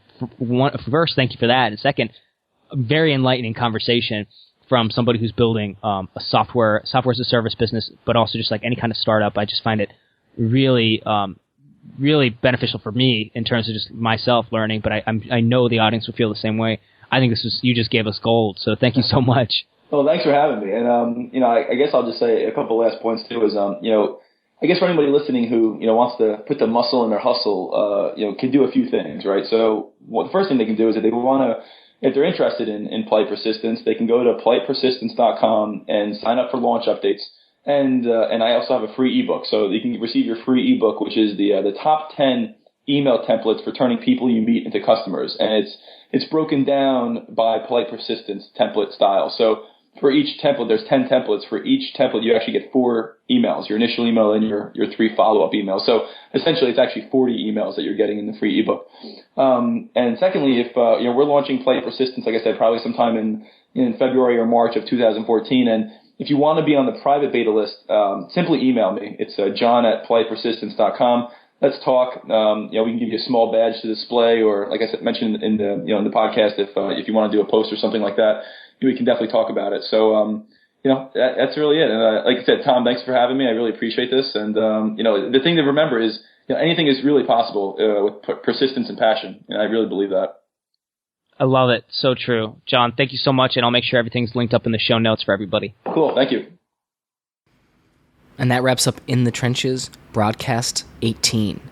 first, thank you for that. And second, a very enlightening conversation from somebody who's building a software as a service business, but also just like any kind of startup. I just find it really, really beneficial for me in terms of just myself learning. But I know the audience will feel the same way. I think you just gave us gold. So thank you so much. Well, thanks for having me. And I guess I'll just say a couple last points too. Is I guess for anybody listening who, wants to put the muscle in their hustle, can do a few things, right? So the first thing they can do is if they want to, if they're interested in Polite Persistence, they can go to politepersistence.com and sign up for launch updates. And I also have a free ebook. So you can receive your free ebook, which is the top 10 email templates for turning people you meet into customers. And it's broken down by Polite Persistence template style. So for each template, there's 10 templates. For each template, you actually get 4 emails, your initial email and your 3 follow-up emails. So essentially, it's actually 40 emails that you're getting in the free ebook. And secondly, if we're launching Polite Persistence, like I said, probably sometime in February or March of 2014. And if you want to be on the private beta list, simply email me. It's john@politepersistence.com. Let's talk. We can give you a small badge to display, or like I said, mentioned in the podcast, if you want to do a post or something like that. We can definitely talk about it. So, that's really it. And like I said, Tom, thanks for having me. I really appreciate this. And, the thing to remember is, anything is really possible with persistence and passion. And I really believe that. I love it. So true. John, thank you so much. And I'll make sure everything's linked up in the show notes for everybody. Cool. Thank you. And that wraps up In the Trenches, broadcast 18.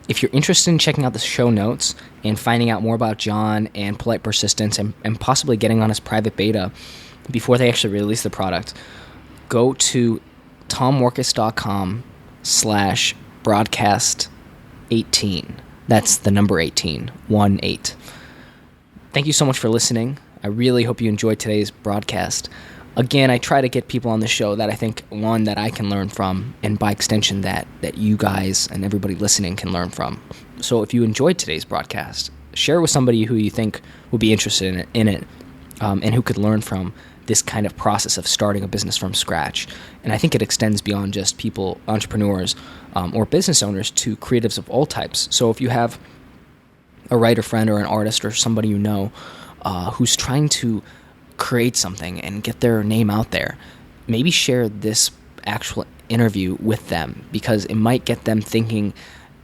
If you're interested in checking out the show notes and finding out more about John and Polite Persistence and possibly getting on his private beta before they actually release the product, go to tomworkus.com/broadcast18. That's the number 18, 1-8. Thank you so much for listening. I really hope you enjoyed today's broadcast. again, I try to get people on the show that I think, one, that I can learn from, and by extension that you guys and everybody listening can learn from. So if you enjoyed today's broadcast, share it with somebody who you think would be interested in it, and who could learn from this kind of process of starting a business from scratch. And I think it extends beyond just people, entrepreneurs, or business owners, to creatives of all types. So if you have a writer friend or an artist or somebody you know who's trying to create something and get their name out there, maybe share this actual interview with them, because it might get them thinking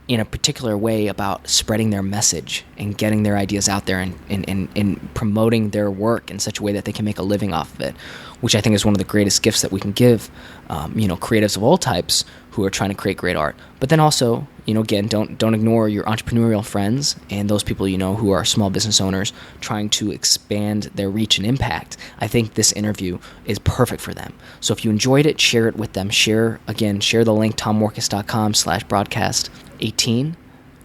in a particular way about spreading their message and getting their ideas out there and promoting their work in such a way that they can make a living off of it, which I think is one of the greatest gifts that we can give, creatives of all types who are trying to create great art. But then also, again, don't ignore your entrepreneurial friends and those people who are small business owners trying to expand their reach and impact. I think this interview is perfect for them. So if you enjoyed it, share it with them. Share the link, tommorkes.com/broadcast18,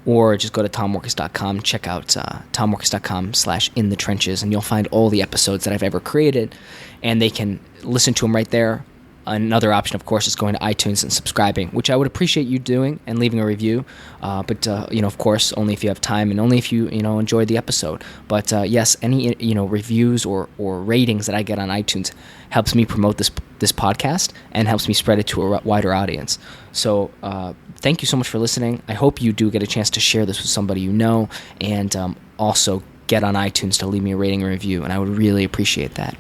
or just go to tommorkes.com, check out tommorkes.com/inthetrenches, and you'll find all the episodes that I've ever created, and they can listen to them right there. Another option, of course, is going to iTunes and subscribing, which I would appreciate you doing, and leaving a review. But of course, only if you have time and only if you enjoyed the episode. But yes, any reviews or ratings that I get on iTunes helps me promote this podcast and helps me spread it to a wider audience. So thank you so much for listening. I hope you do get a chance to share this with somebody you know, and also get on iTunes to leave me a rating and review, and I would really appreciate that.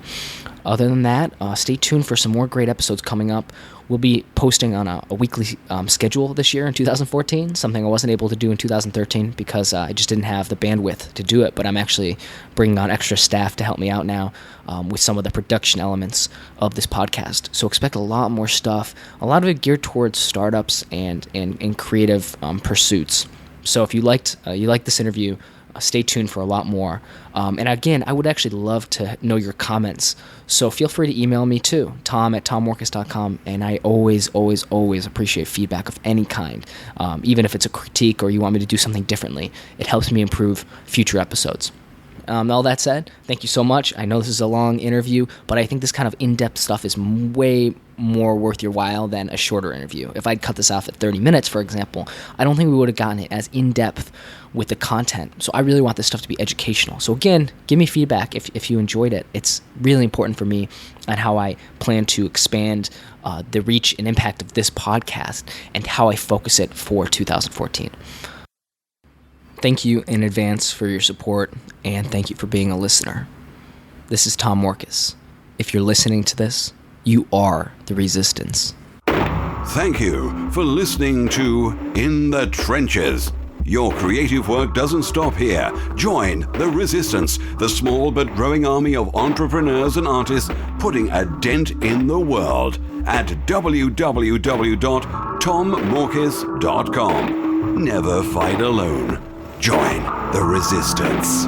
Other than that, stay tuned for some more great episodes coming up. We'll be posting on a weekly schedule this year in 2014, something I wasn't able to do in 2013 because I just didn't have the bandwidth to do it, but I'm actually bringing on extra staff to help me out now with some of the production elements of this podcast. So expect a lot more stuff, a lot of it geared towards startups and creative pursuits. So if you liked this interview, stay tuned for a lot more. And again, I would actually love to know your comments. So feel free to email me too, tom@tommorkes.com. And I always, always, always appreciate feedback of any kind. Even if it's a critique or you want me to do something differently, it helps me improve future episodes. All that said, thank you so much. I know this is a long interview, but I think this kind of in-depth stuff is way more worth your while than a shorter interview. If I'd cut this off at 30 minutes, for example, I don't think we would have gotten it as in-depth with the content. So I really want this stuff to be educational. So again, give me feedback if you enjoyed it. It's really important for me on how I plan to expand the reach and impact of this podcast and how I focus it for 2014. Thank you in advance for your support, and thank you for being a listener. This is Tom Morkes. If you're listening to this, you are the resistance. Thank you for listening to In the Trenches. Your creative work doesn't stop here. Join the resistance, the small but growing army of entrepreneurs and artists putting a dent in the world at www.tommorkes.com. Never fight alone. Join the resistance.